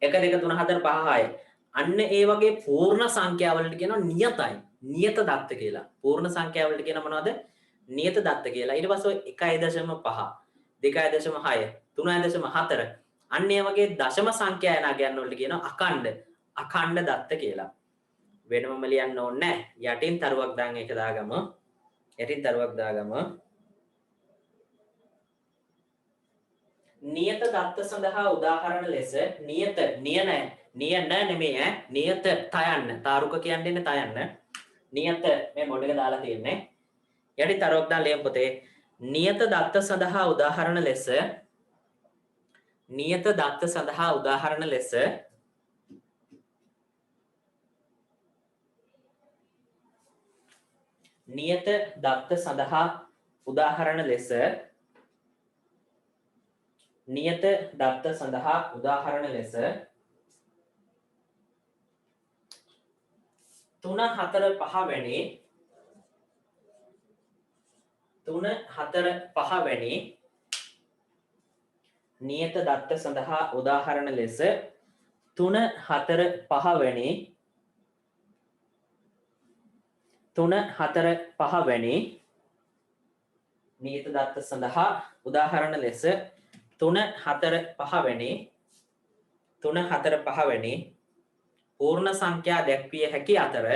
1 2 3 4 5 6 අන්න ඒ වගේ පූර්ණ සංඛ්‍යාවලට කියනවා නියතයි. නියත දත්ත කියලා. පූර්ණ සංඛ්‍යාවලට කියන මොනවද? නියත දත්ත කියලා. ඊට පස්සේ 1.5 2.6 3.4 අන්න ඒ වගේ දශම සංඛ්‍යා යන ගයන් වලට කියනවා අඛණ්ඩ දත්ත කියලා. වෙනමම ලියන්න ඕනේ නැහැ. යටින් තරුවක් දාන් ඒක දාගමු. නියත දත්ත සඳහා උදාහරණ ලෙස නියත තයන්න තාරුක කියන්නේ තයන්න. නියත මේ බොඩ් එක දාලා තියෙන්නේ. යටින් තරුවක් දාන් ලියමු පුතේ. නියත දත්ත සඳහා උදාහරණ ලෙස නියත දත්ත සඳහා උදාහරණ ලෙස තුන හතර පහ වැනි නියත දත්ත සඳහා උදාහරණ ලෙස 3 4 5 වැනි 3 4 5 වැනි නියත දත්ත සඳහා උදාහරණ ලෙස 3 4 5 වැනි 3 4 5 වැනි පූර්ණ සංඛ්‍යා දැක්විය හැකි අතර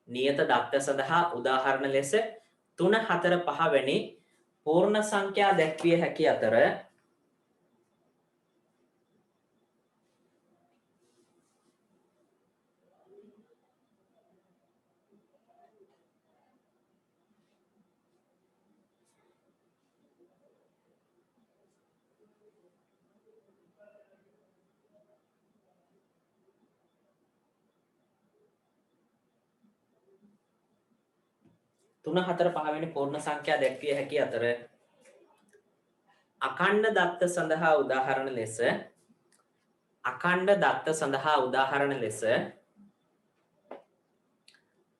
නියත දත්ත සඳහා උදාහරණ ලෙස 3 4 5 වැනි පූර්ණ සංඛ්‍යා දැක්විය හැකි අතර තුන හතර පහවෙනි පූර්ණ සංඛ්‍යා දැක්විය හැකි අතර අඛණ්ඩ දත්ත සඳහා උදාහරණ ලෙස අඛණ්ඩ දත්ත සඳහා උදාහරණ ලෙස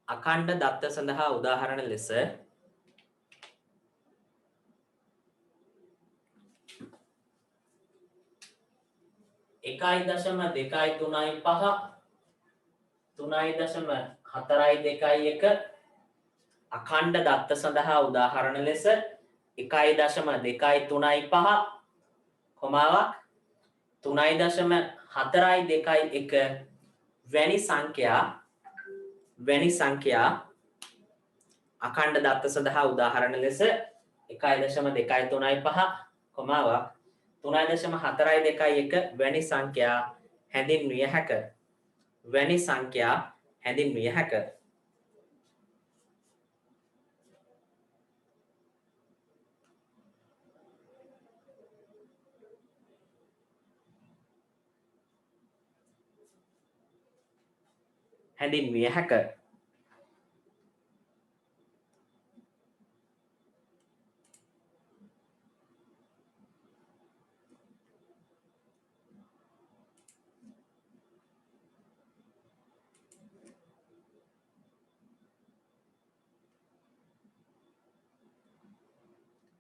අඛණ්ඩ දත්ත සඳහා උදාහරණ ලෙස 1.235 3.421 අඛණ්ඩ දත්ත සඳහා උදාහරණ ලෙස 1.235 කොමාවක් 3.421 වැනි සංඛ්‍යා අඛණ්ඩ දත්ත සඳහා උදාහරණ ලෙස 1.235 කොමාවක් 3.421 වැනි සංඛ්‍යා හැඳින්විය හැක.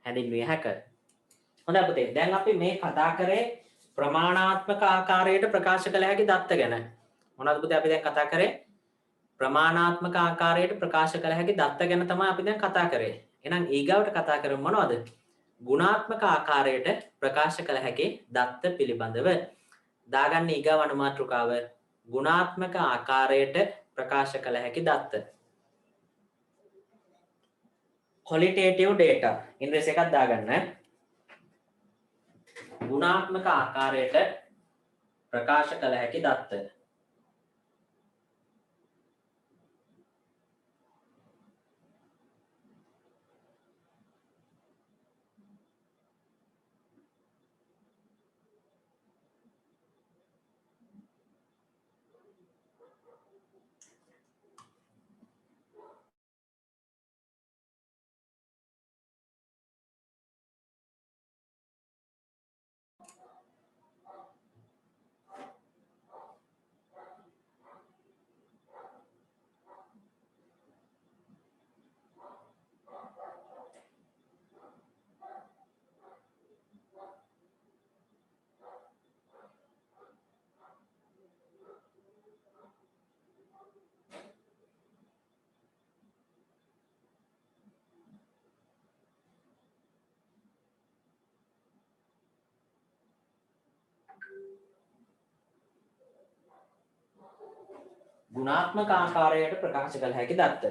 හැඳින්විය හැක. හොඳයි පුතේ. දැන් අපි මේ කතා කරේ ප්‍රමාණාත්මක ආකාරයට ප්‍රකාශ කළ හැකි දත්ත ගැන. මොනවද පුතේ අපි දැන් කතා කරේ? ප්‍රමාණාත්මක ආකාරයට ප්‍රකාශ කළ හැකි දත්ත ගැන තමයි අපි දැන් කතා කරේ. එහෙනම් ඊගාවට කතා කරමු මොනවද? ගුණාත්මක ආකාරයට ප්‍රකාශ කළ හැකි දත්ත පිළිබඳව. දාගන්න ඊගාව අනුමාත්‍රකාව ගුණාත්මක ආකාරයට ප්‍රකාශ කළ හැකි දත්ත. qualitative data ඉන්ද්‍රස් එකක් දාගන්න. ගුණාත්මක ආකාරයට ප්‍රකාශ කළ හැකි දත්ත. ගුණාත්මක ආකාරයට ප්‍රකාශ කළ හැකි දත්ත.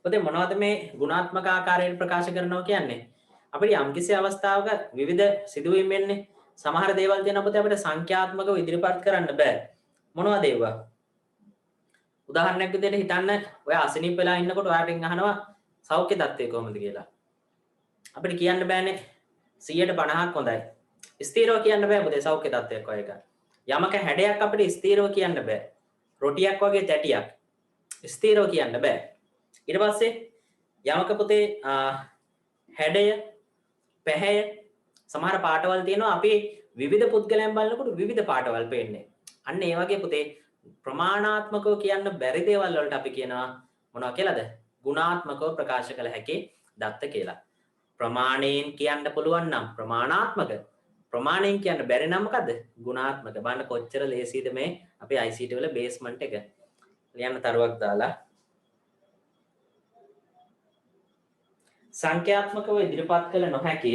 පුතේ මොනවද මේ ගුණාත්මක ආකාරයට ප්‍රකාශ කරනවා කියන්නේ? අපිට යම්කිසි අවස්ථාවක විවිධ සිදුවීම් වෙන්නේ. සමහර දේවල් තියෙනවා පුතේ අපිට සංඛ්‍යාත්මකව ඉදිරිපත් කරන්න බෑ. මොනවද ඒවා? උදාහරණයක් විදිහට හිතන්න ඔය අසනීප වෙලා ඉන්නකොට ඔයාලගෙන් අහනවා සෞඛ්‍ය තත්ත්වය කොහොමද කියලා. අපිට කියන්න බෑනේ 150ක් හොඳයි. ස්ථිරව කියන්න බෑ පුතේ සෞඛ්‍ය තත්ත්වයක් ඔය එක. යමක හැඩයක් අපිට ස්ථිරව කියන්න බෑ. රොටියක් වගේ තැටියක් ස්ථිරව කියන්න බෑ. ඊට පස්සේ යමක පුතේ හැඩය පැහැය සමහර පාටවල් තියෙනවා අපි විවිධ පුද්ගලයන් බලනකොට විවිධ පාටවල් පේන්නේ. අන්න ඒ වගේ පුතේ ප්‍රමාණාත්මකව කියන්න බැරි දේවල් වලට අපි කියනවා මොනවා කියලාද? ගුණාත්මකව ප්‍රකාශ කළ හැකි දත්ත කියලා. ප්‍රමාණයෙන් කියන්න පුළුවන් නම් ප්‍රමාණාත්මක. ප්‍රමාණයෙන් කියන්න බැරි නම් මොකද්ද? ගුණාත්මක. බලන්න කොච්චර ලේසියද මේ අපේ ICT වල බේස්මන්ට් එක. ලියන්න තරුවක් දාලා සංඛ්‍යාත්මකව ඉදිරිපත් කළ නොහැකි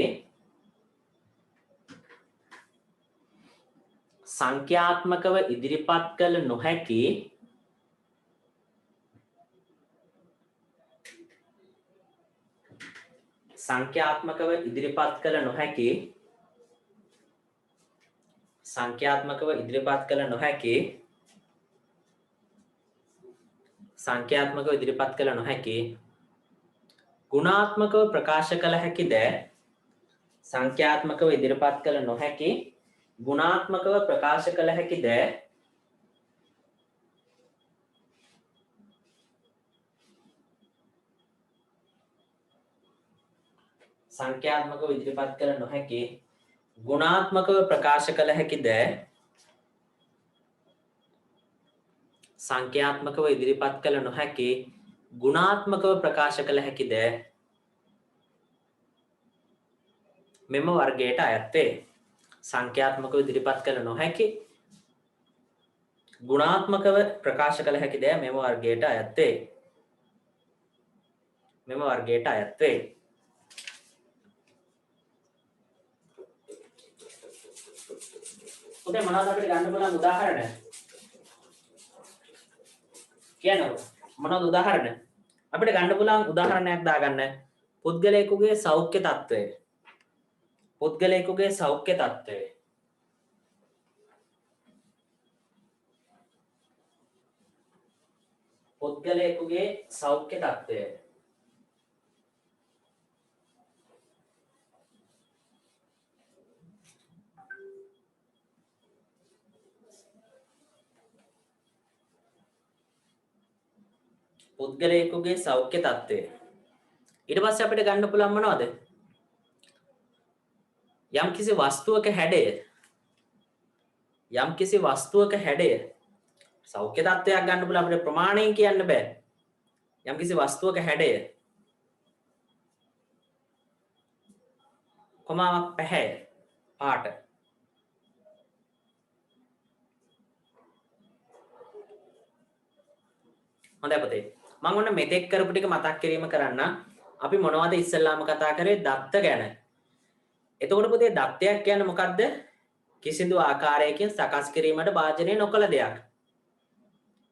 සංඛ්‍යාත්මකව ඉදිරිපත් කළ නොහැකි සංඛ්‍යාත්මකව ඉදිරිපත් කළ නොහැකි සංඛ්‍යාත්මකව ඉදිරිපත් කළ නොහැකි සංඛ්‍යාත්මකව ඉදිරිපත් කළ නොහැකි ගුණාත්මකව ප්‍රකාශ කළ හැකිද සංඛ්‍යාත්මකව ඉදිරිපත් කළ නොහැකි ගුණාත්මකව ප්‍රකාශ කළ හැකිද සංඛ්‍යාත්මකව ඉදිරිපත් කළ නොහැකි ගුණාත්මකව ප්‍රකාශ කළ හැකිද සංඛ්‍යාත්මකව ඉදිරිපත් කළ නොහැකි ගුණාත්මකව ප්‍රකාශ කළ හැකිද මෙම වර්ගයට අයත් වේ සංඛ්‍යාත්මකව ඉදිරිපත් කළ නොහැකි ගුණාත්මකව ප්‍රකාශ කළ හැකිද මෙම වර්ගයට අයත් වේ මෙම වර්ගයට අයත් වේ උදේ මොනවද අපිට ගන්න පුළුවන් උදාහරණ කියන්නකො මොනවද උදාහරණ අපිට ගන්න පුළුවන් උදාහරණයක් දාගන්න පුද්ගලයෙකුගේ සෞඛ්‍ය තත්ත්වය පුද්ගලයෙකුගේ සෞඛ්‍ය තත්ත්වය පුද්ගලයෙකුගේ සෞඛ්‍ය තත්ත්වය පුද්ගලයෙකුගේ සෞඛ්‍ය තත්ත්වය ඊට පස්සේ අපිට ගන්න පුළුවන් මොනවද යම්කිසි වස්තුවක හැඩය යම්කිසි වස්තුවක හැඩය සෞඛ්‍ය තත්ත්වයක් ගන්න පුළුවන් අපිට ප්‍රමාණයෙන් කියන්න බෑ යම්කිසි වස්තුවක හැඩය කොමාවක් පැහැය පාට හොඳයි පුතේ මම ඔන්න මෙතෙක් කරපු ටික මතක් කිරීම කරන්න අපි මොනවද ඉස්සෙල්ලාම කතා කරේ දත්ත ගැන එතකොට පුතේ දත්තයක් කියන්නේ මොකද්ද කිසිදු ආකාරයකින් සකස් කිරීමට භාජනය නොකළ දෙයක්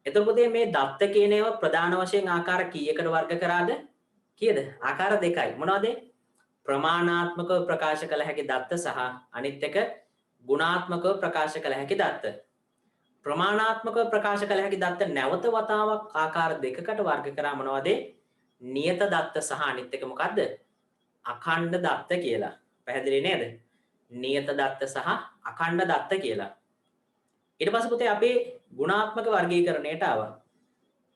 එතකොට පුතේ මේ දත්ත කියන ඒවා ප්‍රධාන වශයෙන් ආකාර කීයකට වර්ග කරාද කීයද ආකාර දෙකයි මොනවද ප්‍රමාණාත්මකව ප්‍රකාශ කළ හැකි දත්ත සහ අනිත් එක ගුණාත්මකව ප්‍රකාශ කළ හැකි දත්ත ප්‍රමාණාත්මකව ප්‍රකාශ කළ හැකි දත්ත නැවත වතාවක් ආකාර දෙකකට වර්ග කරා මොනවද නියත දත්ත සහ අනිත් එක මොකද්ද අඛණ්ඩ දත්ත කියලා පැහැදිලි නේද නියත දත්ත සහ අඛණ්ඩ දත්ත කියලා ඊට පස්සේ පුතේ අපි ගුණාත්මක වර්ගීකරණයට ආවා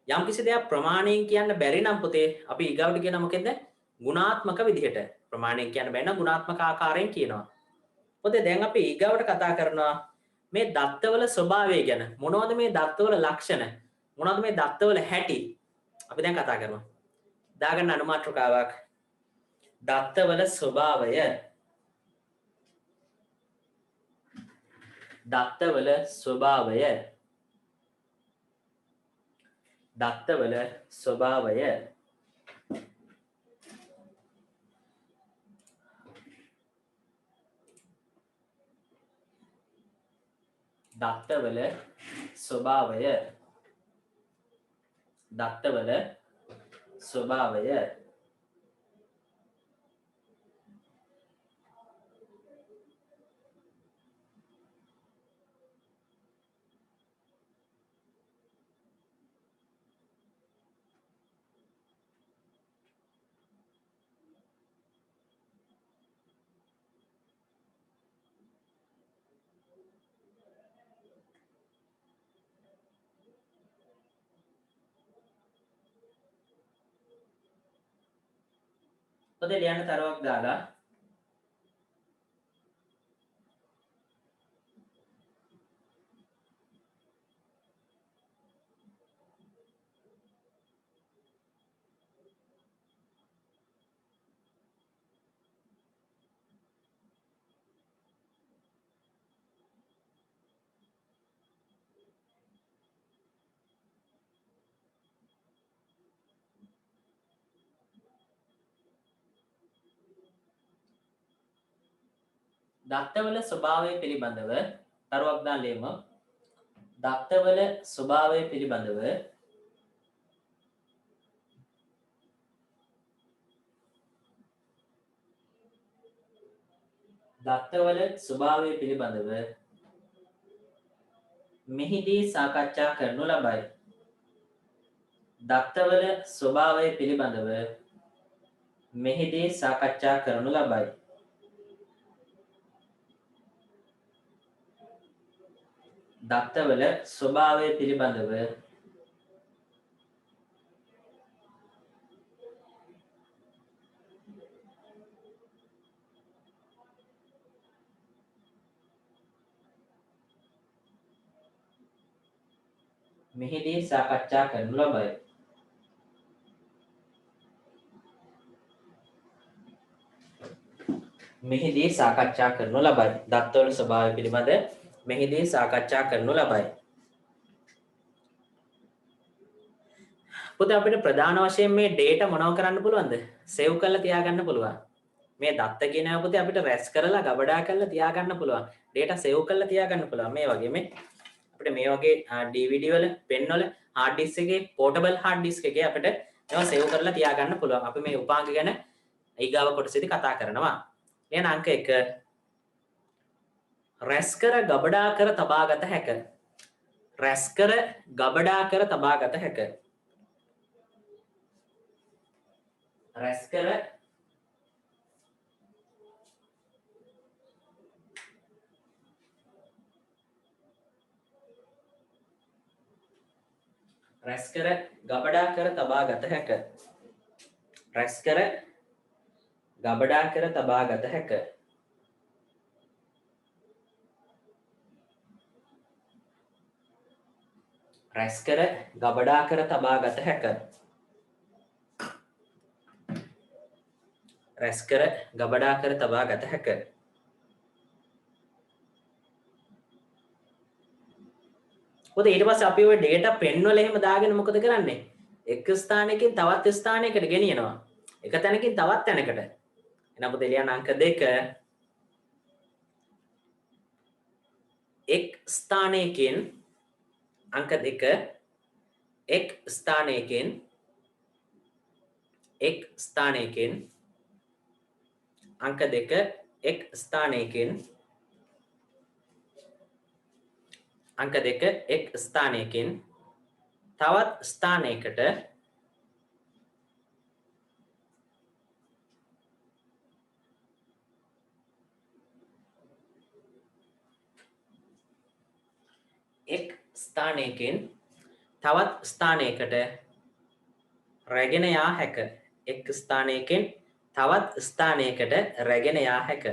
යම්කිසි දෙයක් ප්‍රමාණයෙන් කියන්න බැරි නම් පුතේ අපි ඊගවට කියන මොකෙන්ද ගුණාත්මක විදිහට ප්‍රමාණයෙන් කියන්න බැරි නම් ගුණාත්මක ආකාරයෙන් කියනවා පුතේ දැන් අපි ඊගවට කතා කරනවා මේ දත්තවල ස්වභාවය ගැන මොනවද මේ දත්තවල ලක්ෂණ මොනවද මේ දත්තවල හැටි අපි දැන් කතා කරමු දාගන්න අනුමාත්‍රකාවක් දත්තවල ස්වභාවය දත්තවල ස්වභාවය දත්තවල ස්වභාවය දත්තවල ස්වභාවය දත්තවල ස්වභාවය පොතේ ලියන්න තරවක් දාලා දත්තවල ස්වභාවය පිළිබඳව තරුවක් දා ලියමු. දත්තවල ස්වභාවය පිළිබඳව දත්තවල ස්වභාවය පිළිබඳව මෙහිදී සාකච්ඡා කරනු ලබයි. දත්තවල ස්වභාවය පිළිබඳව මෙහිදී සාකච්ඡා කරනු ලබයි. දත්තවල ස්වභාවය පිළිබඳව මෙහිදී සාකච්ඡා කරනු ලබයි. මෙහිදී සාකච්ඡා කරනු ලබයි. දත්තවල ස්වභාවය පිළිබඳ මෙහිදී සාකච්ඡා කරනු ලබයි. පුතේ අපිට ප්‍රධාන වශයෙන් මේ data මොනව කරන්න පුළුවන්ද? save කරලා තියාගන්න පුළුවන්. මේ දත්ත කියන ඒවා පුතේ අපිට රැස් කරලා ගබඩා කරලා තියාගන්න පුළුවන්. data save කරලා තියාගන්න පුළුවන්. මේ වගේ අපිට මේ වගේ DVD වල, pen වල, hard disk එකේ, portable hard disk එකේ අපිට ඒවා save කරලා තියාගන්න පුළුවන්. අපි මේ උපාංග ගැන ඊගාව කොටසේදී කතා කරනවා. එහෙනම් අංක 1 රැස් කර ගබඩා කර තබාගත හැක. රැස් කර ගබඩා කර තබාගත හැක. රැස් කර රැස් කර ගබඩා කර තබාගත හැක. රැස් කර ගබඩා කර තබාගත හැක. රැස් කර ගබඩා කර තබාගත හැක. රැස් කර ගබඩා කර තබාගත හැක. මොකද ඊට පස්සේ අපි ওই data pen වල එහෙම දාගෙන මොකද කරන්නේ? එක ස්ථානයකින් තවත් ස්ථානයකට ගෙනියනවා. එක තැනකින් තවත් තැනකට. එහෙනම් පුතේ ලියන්න අංක 2 එක් ස්ථානයකින් අංක 2 එක් ස්ථානයකින් එක් ස්ථානයකින් අංක 2 එක් ස්ථානයකින් අංක 2 එක් ස්ථානයකින් තවත් ස්ථානයකට එක් ස්ථානයකින් තවත් ස්ථානයකට රැගෙන යා හැක. එක් ස්ථානයකින් තවත් ස්ථානයකට රැගෙන යා හැක.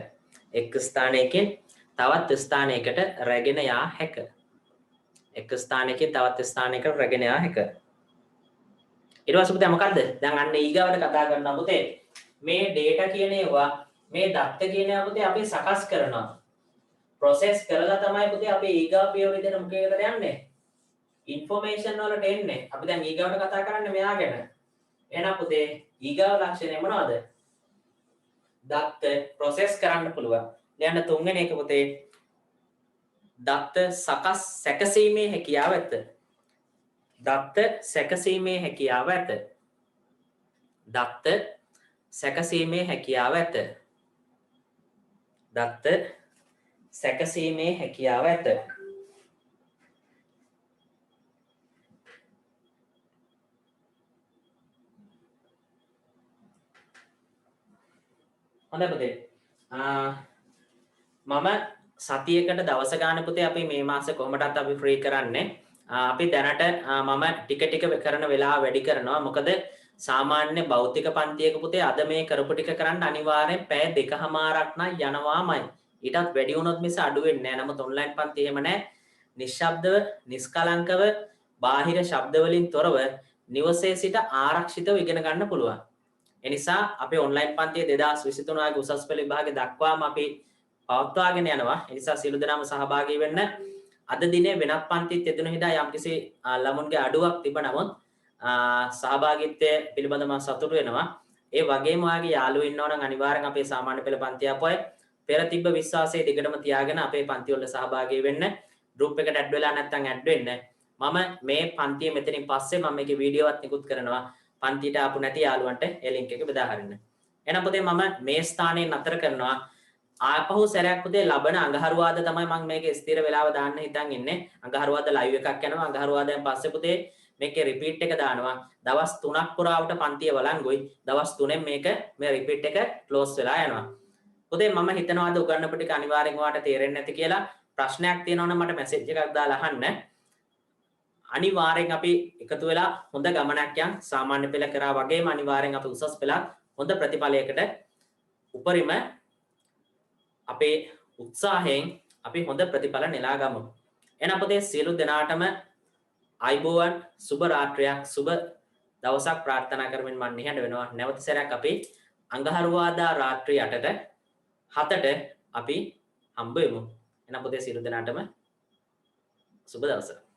එක් ස්ථානයකින් තවත් ස්ථානයකට රැගෙන යා හැක. එක් ස්ථානයකින් තවත් ස්ථානයකට රැගෙන යා හැක. ඊට පස්සේ පුතේ මොකද්ද? දැන් අන්න ඊගාවට කතා කරනවා පුතේ. මේ data කියන ඒවා මේ දත්ත කියන ඒවා පුතේ අපි සකස් කරනවා. process කරලා තමයි පුතේ අපි ඊගා පියව විදිහට මොකේද යන්නේ? information වලට එන්නේ. අපි දැන් ඊගාවට කතා කරන්නේ මෙයා ගැන. එහෙනම් පුතේ ඊගාව ලක්ෂණය මොනවද? දත්ත process කරන්න පුළුවන්. ලියන්න තුන්වෙනි එක පුතේ දත්ත සකස් සැකසීමේ හැකියාව ඇත. දත්ත සැකසීමේ හැකියාව ඇත. දත්ත සැකසීමේ හැකියාව ඇත. දත්ත සැකසීමේ හැකියාව ඇත. හොඳයි පුතේ. මම සතියකට දවස ගාන පුතේ අපි මේ මාසේ කොහොමදත් අපි ෆ්‍රී කරන්නේ. අපි දැනට මම ටික ටික කරන වෙලාව වැඩි කරනවා. මොකද සාමාන්‍ය භෞතික පන්තියක පුතේ අද මේ කරපු ටික කරන්න අනිවාර්යෙන් පැය 2කමාරක් නම් යනවාමයි. ඊටත් වැඩි වුණොත් මිස අඩු වෙන්නේ නැහැ. නමුත් ඔන්ලයින් පන්ති එහෙම නැහැ. නිශ්ශබ්දව, නිස්කලංකව, බාහිර ශබ්ද වලින් තොරව නිවසේ සිට ආරක්ෂිතව ඉගෙන ගන්න පුළුවන්. ඒ නිසා අපේ ඔන්ලයින් පන්තිය 2023 ගේ උසස් පෙළ විභාගය දක්වාම අපි පවත්වාගෙන යනවා. ඒ නිසා සියලු දෙනාම සහභාගී වෙන්න. අද දිනේ වෙනත් පන්තිත් යෙදුන හින්දා යම්කිසි ළමුන්ගේ අඩුවක් තිබ නමුත් සහභාගීත්වය පිළිබඳව මම සතුටු වෙනවා. ඒ වගේම ඔයාගේ යාළුවෝ ඉන්නවා නම් අනිවාර්යෙන් අපේ සාමාන්‍ය පෙළ පන්තිය අපොය පෙර තිබ්බ විශ්වාසයේ දිගටම තියාගෙන අපේ පන්ති වල සහභාගී වෙන්න. group එකට add වෙලා නැත්නම් add වෙන්න. මම මේ පන්තිය මෙතනින් පස්සේ මම මේකේ වීඩියෝ එකක් නිකුත් කරනවා. පන්තියට ආපු නැති යාළුවන්ට ඒ link එක බෙදා හරින්න. එහෙනම් පුතේ මම මේ ස්ථානයේ නතර කරනවා. ආපහු සැරයක් පුතේ ලබන අඟහරුවාද තමයි මම මේකේ ස්ථිර වෙලාව දාන්න හිතන් ඉන්නේ. අඟහරුවාද live එකක් යනවා. අඟහරුවාදෙන් පස්සේ පුතේ මේකේ repeat එක දානවා. දවස් 3ක් පුරාවට පන්තිය වළංගුයි. දවස් 3ෙන් මේ repeat එක close වෙලා යනවා. පුතේ මම හිතනවා අද උගන්වපු ටික අනිවාර්යෙන් ඔයාලට තේරෙන්නේ නැති කියලා. ප්‍රශ්නයක් තියෙනවා නම් මට message එකක් දාලා අහන්න. අනිවාර්යෙන් අපි එකතු වෙලා හොඳ ගමනක් යන් සාමාන්‍ය පෙළ කරා වගේම අනිවාර්යෙන් අපි උසස් පෙළත් හොඳ ප්‍රතිඵලයකට උපරිම අපේ උත්සාහයෙන් අපි හොඳ ප්‍රතිඵල නෙලා ගමු. එහෙනම් පුතේ සියලු දෙනාටම අයිබෝවන් සුබ රාත්‍රියක් සුබ දවසක් ප්‍රාර්ථනා කරමින් මම නිහඬ වෙනවා. නැවත සැරයක් අපි අඟහරුවාදා රාත්‍රී 8ට 7ට අපි හම්බ වෙමු. එහෙනම් පුතේ සියලු දෙනාටම සුබ දවසක්.